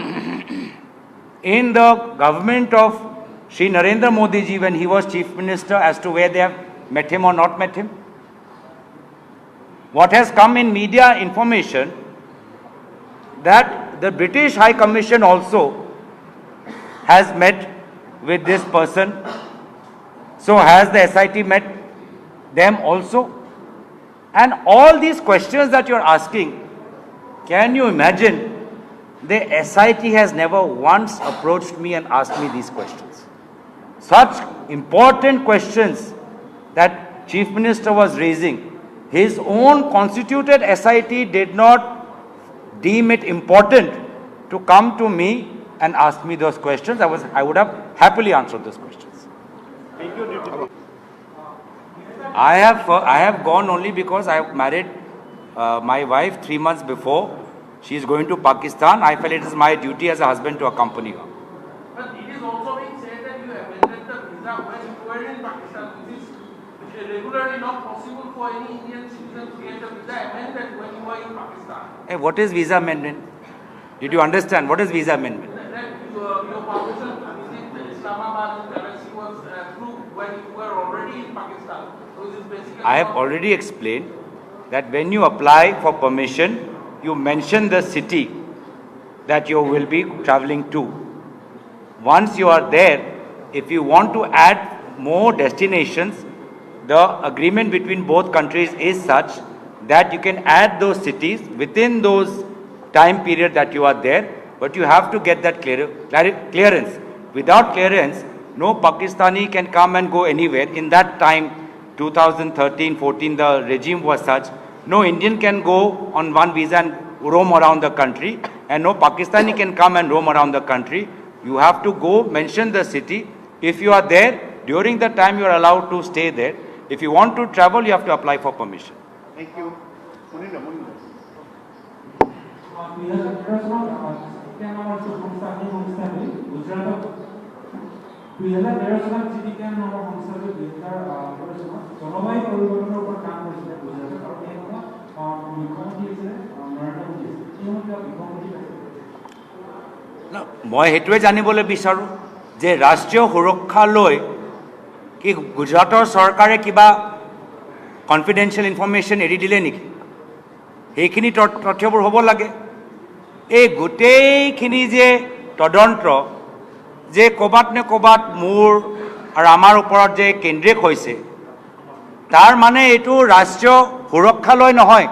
in the government of Shri Narendra Modi ji when he was chief minister as to where they have met him or not met him? What has come in media information that the British High Commission also has met with this person. So has the SIT met them also? And all these questions that you are asking, can you imagine? The SIT has never once approached me and asked me these questions. Such important questions that Chief Minister was raising, his own constituted SIT did not deem it important to come to me and ask me those questions. I would have happily answered those questions. I have gone only because I have married my wife 3 months before. She is going to Pakistan. I felt it is my duty as a husband to accompany her. But it is also being said that you amended the visa when you were in Pakistan, which is regularly not possible for any Indian citizen to get the visa amended when you were in Pakistan. Hey, what is visa amendment? Did you understand what is visa amendment? That your permission to visit Islamabad and Karachi was approved when you were already in Pakistan. So it is basically I have already explained that when you apply for permission, you mention the city that you will be traveling to. Once you are there, if you want to add more destinations, the agreement between both countries is such that you can add those cities within those time period that you are there, but you have to get that clearance. Without clearance, no Pakistani can come and go anywhere. In that time, 2013-14, the regime was such. No Indian can go on one visa and roam around the country, and no Pakistani can come and roam around the country. You have to go, mention the city. If you are there, during the time you are allowed to stay there. If you want to travel, you have to apply for permission. Thank you. মই সেইটোৱে জানিবলৈ বিচাৰোঁ যে ৰাষ্ট্ৰীয় সুৰক্ষা লৈ কি গুজৰাটৰ চৰকাৰে কিবা কনফিডেন্সিয়েল ইনফৰমেশ্যন এৰি দিলে নেকি? সেইখিনি তথ্যবোৰ হ'ব লাগে। এই গোটেইখিনি যে তদন্ত যে ক'ৰবাত নে ক'ৰবাত মোৰ আৰু আমাৰ ওপৰত যে কেন্দ্ৰিক হৈছে, তাৰ মানে এইটো ৰাষ্ট্ৰীয় সুৰক্ষালৈ নহয়।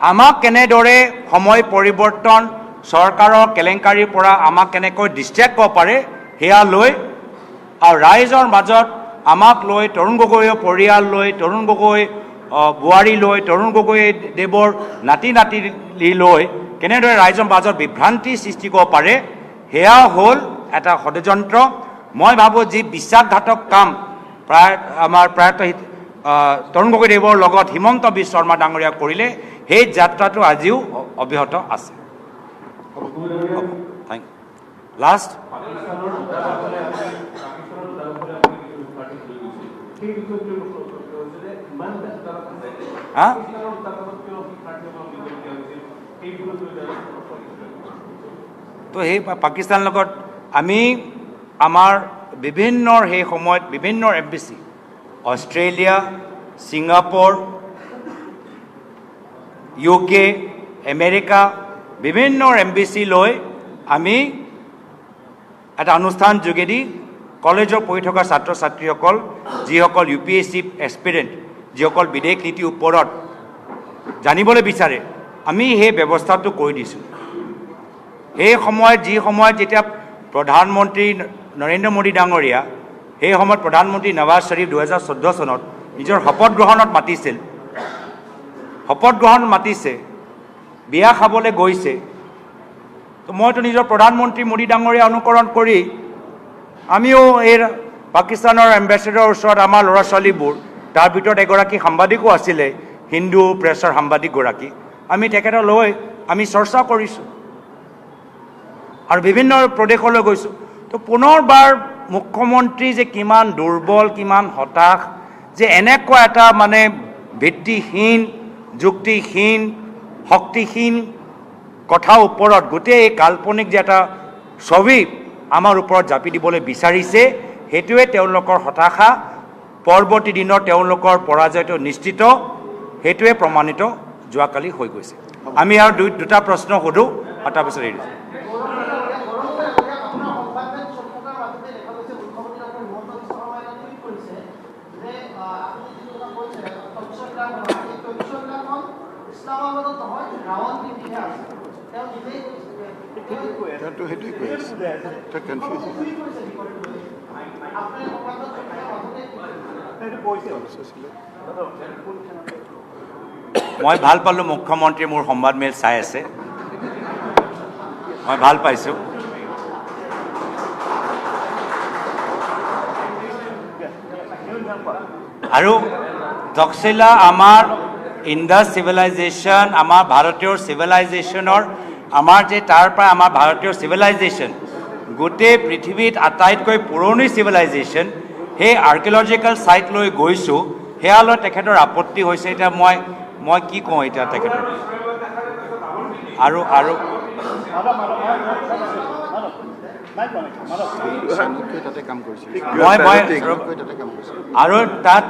আমাক কেনেদৰে সময় পৰিৱৰ্তন চৰকাৰৰ কেলেংকাৰীৰ পৰা আমাক কেনেকৈ ডিষ্ট্ৰেক্ট কৰিব পাৰে সেয়া লৈ, আৰু ৰাইজৰ মাজত আমাক লৈ, তৰুণ গগৈৰ পৰিয়াল লৈ, তৰুণ গগৈ বোৱাৰী লৈ, তৰুণ গগৈ দেৱৰ নাতি নাতিনী লৈ কেনেদৰে ৰাইজৰ মাজত বিভ্ৰান্তি সৃষ্টি কৰিব পাৰে, সেয়া হ'ল এটা ষড়যন্ত্ৰ। মই ভাবোঁ যি বিশ্বাসঘাতক কাম আমাৰ প্ৰয়াত তৰুণ গগৈদেৱৰ লগত হিমন্ত বিশ্ব শৰ্মা ডাঙৰীয়া কৰিলে, সেই যাত্ৰাটো আজিও অব্যাহত আছে। Thank U. লাষ্ট তো সেই পাকিস্তানৰ লগত আমি আমাৰ বিভিন্ন সেই সময়ত বিভিন্ন embassy, Australia, Singapore, UK, America, বিভিন্ন MBC লৈ আমি এটা অনুষ্ঠান যোগেদি কলেজৰ পঢ়ি থকা ছাত্ৰ ছাত্ৰীসকল যিসকল UPSC এছপিৰেণ্ট যিসকল বিদেশ নীতিৰ ওপৰত জানিবলৈ বিচাৰে আমি সেই ব্যৱস্থাটো কৰি দিছোঁ সেই সময়ত যেতিয়া প্ৰধানমন্ত্ৰী নৰেন্দ্ৰ মোদী ডাঙৰীয়া সেই সময়ত প্ৰধানমন্ত্ৰী নৱাজ শ্বৰীফ 2014 চনত নিজৰ শপত গ্ৰহণত মাতিছে বিয়া খাবলৈ গৈছে তো মইতো নিজৰ প্ৰধানমন্ত্ৰী মোদী ডাঙৰীয়া অনুকৰণ কৰি আমিও এই পাকিস্তানৰ এম্বেচেডৰৰ ওচৰত আমাৰ ল'ৰা ছোৱালীবোৰ তাৰ ভিতৰত এগৰাকী সাংবাদিকো আছিলে হিন্দু প্ৰেছৰ সাংবাদিকগৰাকী আমি তেখেতক লৈ আমি চৰ্চা কৰিছোঁ আৰু বিভিন্ন প্ৰদেশলৈ গৈছোঁ তো পুনৰবাৰ মুখ্যমন্ত্ৰী যে কিমান দুৰ্বল কিমান হতাশ যে এনেকুৱা এটা মানে ভিত্তিহীন যুক্তিহীন শক্তিহীন কথাৰ ওপৰত গোটেই এই কাল্পনিক যে এটা ছবি আমাৰ ওপৰত জাপি দিবলৈ বিচাৰিছে সেইটোৱে তেওঁলোকৰ হতাশা পৰৱৰ্তী দিনৰ তেওঁলোকৰ পৰাজয়টো নিশ্চিত সেইটোৱে প্ৰমাণিত যোৱাকালি হৈ গৈছে আমি আৰু দুটা প্ৰশ্ন সোধোঁ আৰু তাৰপিছত এৰি দিছোঁ মই ভাল পালোঁ মুখ্যমন্ত্ৰী মোৰ সংবাদ মেল চাই আছে মই ভাল পাইছোঁ আৰু তক্ষশিলা আমাৰ ইণ্ডাছ চিভিলাইজেশ্যন আমাৰ ভাৰতীয় চিভিলাইজেশ্যনৰ আমাৰ যে তাৰ পৰা আমাৰ ভাৰতীয় চিভিলাইজেশ্যন গোটেই পৃথিৱীত আটাইতকৈ পুৰণি চিভিলাইজেশ্যন সেই আৰ্কিঅলজিকেল ছাইট লৈ গৈছোঁ সেয়ালৈ তেখেতৰ আপত্তি হৈছে এতিয়া মই কি কওঁ এতিয়া তেখেতৰ আৰু আৰু তাত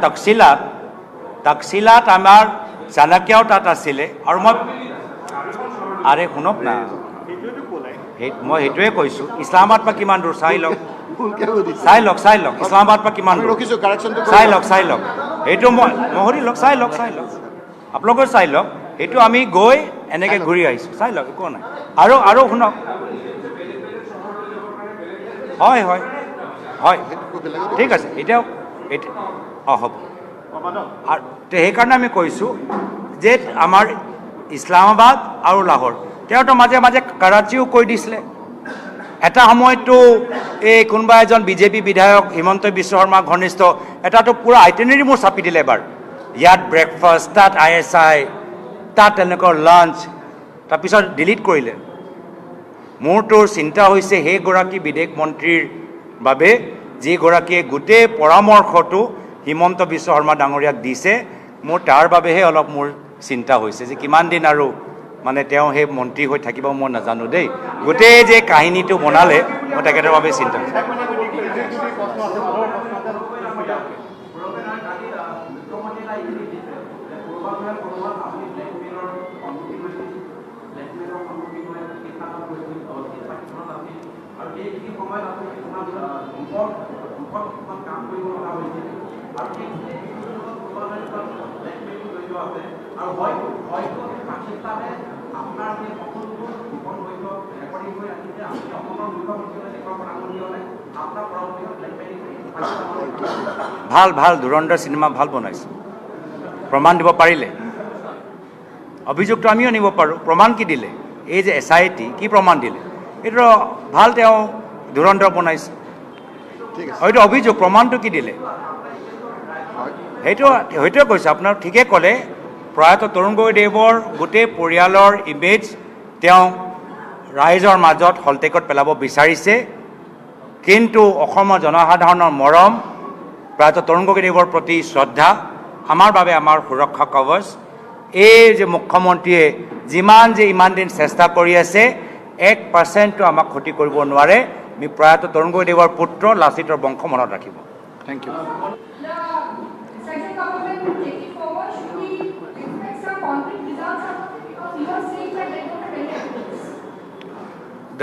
তক্ষশিলাত আমাৰ চাণক্যও তাত আছিলে আৰু আৰে শুনক না মই সেইটোৱে কৈছোঁ ইছলামাবাদ পৰা কিমান দূৰ চাই লওক ইছলামাবাদ পৰা কিমান দূৰ চাই লওক সেইটো মই সুধি লওক চাই লওক আপোনালোকে চাই লওক সেইটো আমি গৈ এনেকৈ ঘূৰি আহিছোঁ চাই লওক একো নাই আৰু শুনক হয় ঠিক আছে এতিয়া হ'ব আৰু সেইকাৰণে আমি কৈছোঁ যে আমাৰ ইছলামাবাদ আৰু লাহোৰ তেওঁতো মাজে মাজে কৰাচীও কৈ দিছিলে এটা সময়তো এই কোনোবা এজন বিজেপি বিধায়ক হিমন্ত বিশ্ব শৰ্মা ঘনিষ্ঠ এটাতো পূৰা আইটেনেৰী মোৰ চাপি দিলে এবাৰ ইয়াত ব্ৰেকফাষ্ট তাত ISI তাত তেনেকুৱা লাঞ্চ তাৰপিছত ডিলিট কৰিলে মোৰতো চিন্তা হৈছে সেইগৰাকী বিদেশ মন্ত্ৰীৰ বাবে যিগৰাকীয়ে গোটেই পৰামৰ্শটো হিমন্ত বিশ্ব শৰ্মা ডাঙৰীয়াক দিছে মোৰ তাৰ বাবেহে অলপ মোৰ চিন্তা হৈছে যে কিমান দিন আৰু মানে তেওঁ সেই মন্ত্ৰী হৈ থাকিব মই নাজানো দেই গোটেই যে কাহিনীটো বনালে মই তেখেতৰ বাবে চিন্তা ভাল ধুৰন্ধৰ চিনেমা ভাল বনাইছে প্ৰমাণ দিব পাৰিলে অভিযোগটো আমিও নিব পাৰোঁ প্ৰমাণ কি দিলে এই যে SIT কি প্ৰমাণ দিলে এইটো ভাল তেওঁ ধুৰন্ধৰ বনাইছে হয়তো অভিযোগ প্ৰমাণটো কি দিলে সেইটোৱে কৈছে আপোনাৰ ঠিকে ক'লে প্ৰয়াত তৰুণ গগৈদেৱৰ গোটেই পৰিয়ালৰ ইমেজ তেওঁ ৰাইজৰ মাজত হলটেকত পেলাব বিচাৰিছে কিন্তু অসমৰ জনসাধাৰণৰ মৰম প্ৰয়াত তৰুণ গগৈদেৱৰ প্ৰতি শ্ৰদ্ধা আমাৰ বাবে আমাৰ সুৰক্ষা কৱচ এই যে মুখ্যমন্ত্ৰীয়ে ইমান দিন চেষ্টা কৰি আছে 1% আমাক ক্ষতি কৰিব নোৱাৰে আমি প্ৰয়াত তৰুণ গগৈদেৱৰ পুত্ৰ লাচিতৰ বংশ মনত ৰাখিব thank you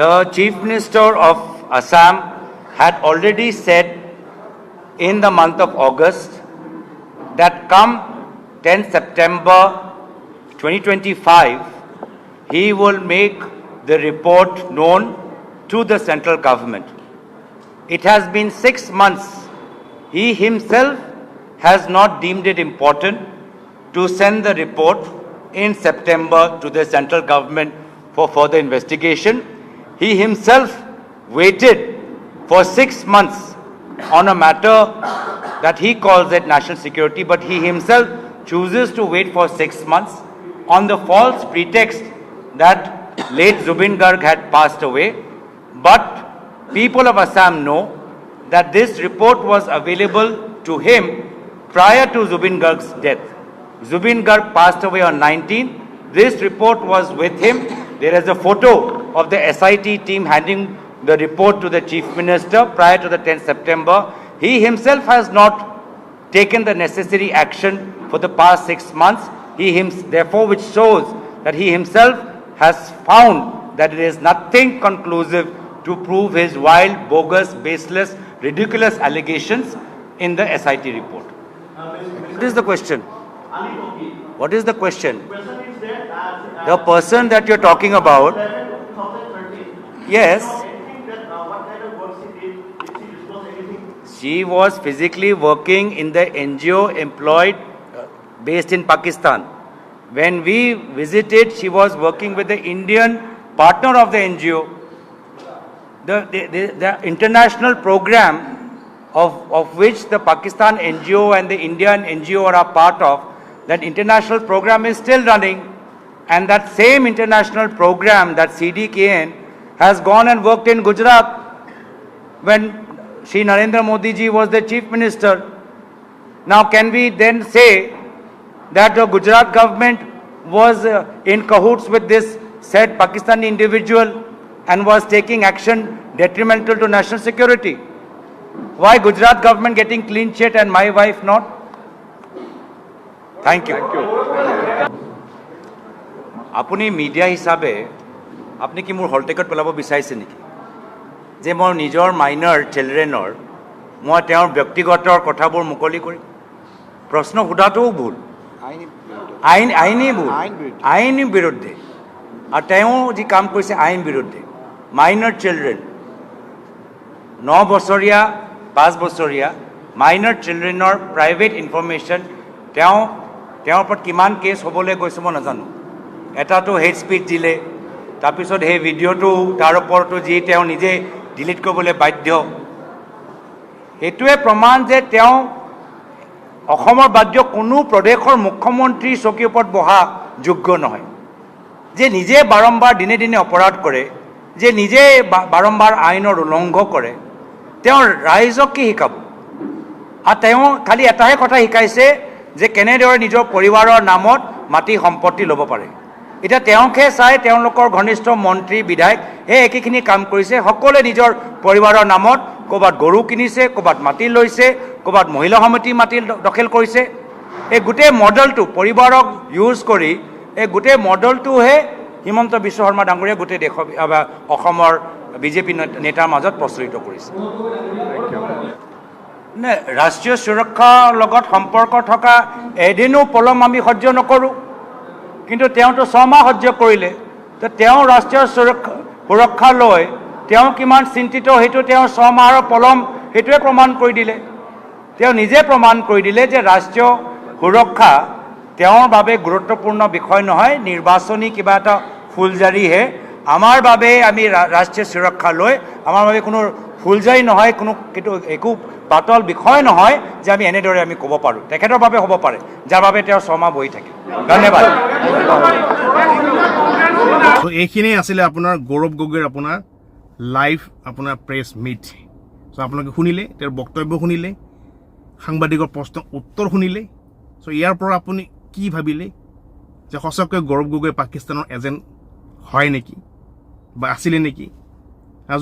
The Chief Minister of Assam had already said in the month of August that come 10 September 2025, he will make the report known to the central government. It has been 6 months. He himself has not deemed it important to send the report in September to the central government for further investigation. He himself waited for 6 months on a matter that he calls it national security, but he himself chooses to wait for 6 months on the false pretext that late Zubin Garg had passed away. But people of Assam know that this report was available to him prior to Zubin Garg's death. Zubin Garg passed away on 19th. This report was with him. There is a photo of the SIT team handing the report to the Chief Minister prior to the 10th September. He himself has not taken the necessary action for the past 6 months. Therefore, which shows that he himself has found that it is nothing conclusive to prove his wild, bogus, baseless, ridiculous allegations in the SIT report. What is the question? What is the question? The person that you're talking about, yes, she was physically working in the NGO employed based in Pakistan. When we visited, she was working with the Indian partner of the NGO. The international program of which the Pakistan NGO and the Indian NGO are a part of, that international program is still running, and that same international program, that CDKN, has gone and worked in Gujarat when Shri Narendra Modi ji was the Chief Minister. Now, can we then say that the Gujarat government was in cahoots with this said Pakistani individual and was taking action detrimental to national security? Why Gujarat government getting clean chit and my wife not? Thank you. আপুনি media হিচাপে আপুনি কি মোৰ হলটেকত পেলাব বিচাৰিছে নেকি যে মোৰ নিজৰ মাইনৰ চিলড্ৰেনৰ মই তেওঁৰ ব্যক্তিগত কথাবোৰ মুকলি কৰিম? প্ৰশ্ন সোধাটোও ভুল, আইনী ভুল, আইনী বিৰুদ্ধে। আৰু তেওঁ যি কাম কৰিছে আইন বিৰুদ্ধে। মাইনৰ চিলড্ৰেন 9 বছৰীয়া 5 বছৰীয়া মাইনৰ চিলড্ৰেনৰ প্ৰাইভেট ইনফৰমেশ্যন তেওঁৰ ওপৰত কিমান কেছ হ'বলৈ গৈছে মই নাজানো। এটাতো হেড স্পীচ দিলে, তাৰপিছত সেই ভিডিঅ'টো তাৰ ওপৰতো যি তেওঁ নিজে ডিলিট কৰিবলৈ বাধ্য। এইটোৱে প্ৰমাণ যে তেওঁ অসমৰ বাদ্য কোনো প্ৰদেশৰ মুখ্যমন্ত্ৰী চকীৰ ওপৰত বহা যোগ্য নহয়, যে নিজে বাৰম্বাৰ দিনে দিনে অপৰাধ কৰে, যে নিজে বাৰম্বাৰ আইনৰ উলংঘন কৰে। তেওঁ ৰাইজক কি শিকাব? আৰু তেওঁ খালি এটাহে কথা শিকাইছে যে কেনেদৰে নিজৰ পৰিবাৰৰ নামত মাটি সম্পত্তি ল'ব পাৰে। এতিয়া তেওঁকহে চাই তেওঁলোকৰ ঘনিষ্ঠ মন্ত্ৰী বিধায়ক সেই একেখিনি কাম কৰিছে। সকলোৱে নিজৰ পৰিবাৰৰ নামত ক'ৰবাত গৰু কিনিছে, ক'ৰবাত মাটি লৈছে, ক'ৰবাত মহিলা সমিতি মাটি দখল কৰিছে। এই গোটেই মডেলটো পৰিবাৰক ইউজ কৰি এই গোটেই মডেলটোহে হিমন্ত বিশ্ব শৰ্মা ডাঙৰীয়াই গোটেই অসমৰ বিজেপি নেতাৰ মাজত প্ৰচলিত কৰিছে। নে ৰাষ্ট্ৰীয় সুৰক্ষাৰ লগত সম্পৰ্ক থকা এদিনো পলম আমি সহ্য নকৰোঁ, কিন্তু তেওঁতো 6 মাহ সহ্য কৰিলে। তো তেওঁ ৰাষ্ট্ৰীয় সুৰক্ষা লৈ তেওঁ কিমান চিন্তিত সেইটো তেওঁ 6 মাহৰ পলম সেইটোৱে প্ৰমাণ কৰি দিলে। তেওঁ নিজে প্ৰমাণ কৰি দিলে যে ৰাষ্ট্ৰীয় সুৰক্ষা তেওঁৰ বাবে গুৰুত্বপূৰ্ণ বিষয় নহয়, নিৰ্বাচনী কিবা এটা ফুলজাৰিহে। আমাৰ বাবে আমি ৰাষ্ট্ৰীয় সুৰক্ষা লৈ আমাৰ বাবে কোনো ফুলজাৰি নহয়, কোনো একো পাতল বিষয় নহয় যে আমি এনেদৰে আমি ক'ব পাৰোঁ। তেখেতৰ বাবে হ'ব পাৰে, যাৰ বাবে তেওঁ 6 মাহ বহি থাকে। ধন্যবাদ। এইখিনিয়ে আছিলে আপোনাৰ গৌৰৱ গগৈৰ আপোনাৰ লাইভ আপোনাৰ প্ৰেছ মিট। চ' আপোনালোকে শুনিলে, তেওঁৰ বক্তব্য শুনিলে, সাংবাদিকৰ প্ৰশ্নৰ উত্তৰ শুনিলে। চ' ইয়াৰ পৰা আপুনি কি ভাবিলে যে সঁচাকৈ গৌৰৱ গগৈ পাকিস্তানৰ এজেণ্ট হয় নেকি বা আছিলে নেকি?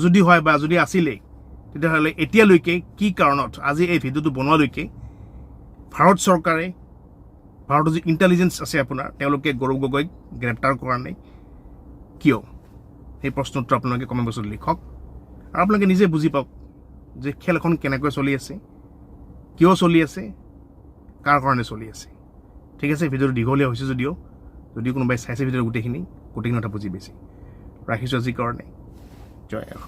যদি হয় বা যদি আছিলে তেতিয়াহ'লে এতিয়ালৈকে কি কাৰণত আজি এই ভিডিঅ'টো বনোৱালৈকে ভাৰত চৰকাৰে, ভাৰতৰ যি ইণ্টেলিজেঞ্চ আছে আপোনাৰ, তেওঁলোকে গৌৰৱ গগৈক গ্ৰেপ্তাৰ কৰা নাই কিয়? সেই প্ৰশ্নৰ উত্তৰ আপোনালোকে কমেণ্ট বক্সত লিখক আৰু আপোনালোকে নিজে বুজি পাওক যে খেলখন কেনেকৈ চলি আছে, কিয় চলি আছে, কাৰ কাৰণে চলি আছে। ঠিক আছে, ভিডিঅ'টো দীঘলীয়া হৈছে যদিও কোনোবাই চাইছে ভিডিঅ'টো গোটেইখিনি কথা বুজি পাইছে। ৰাখিছোঁ আজিৰ কাৰণে। জয় অসম।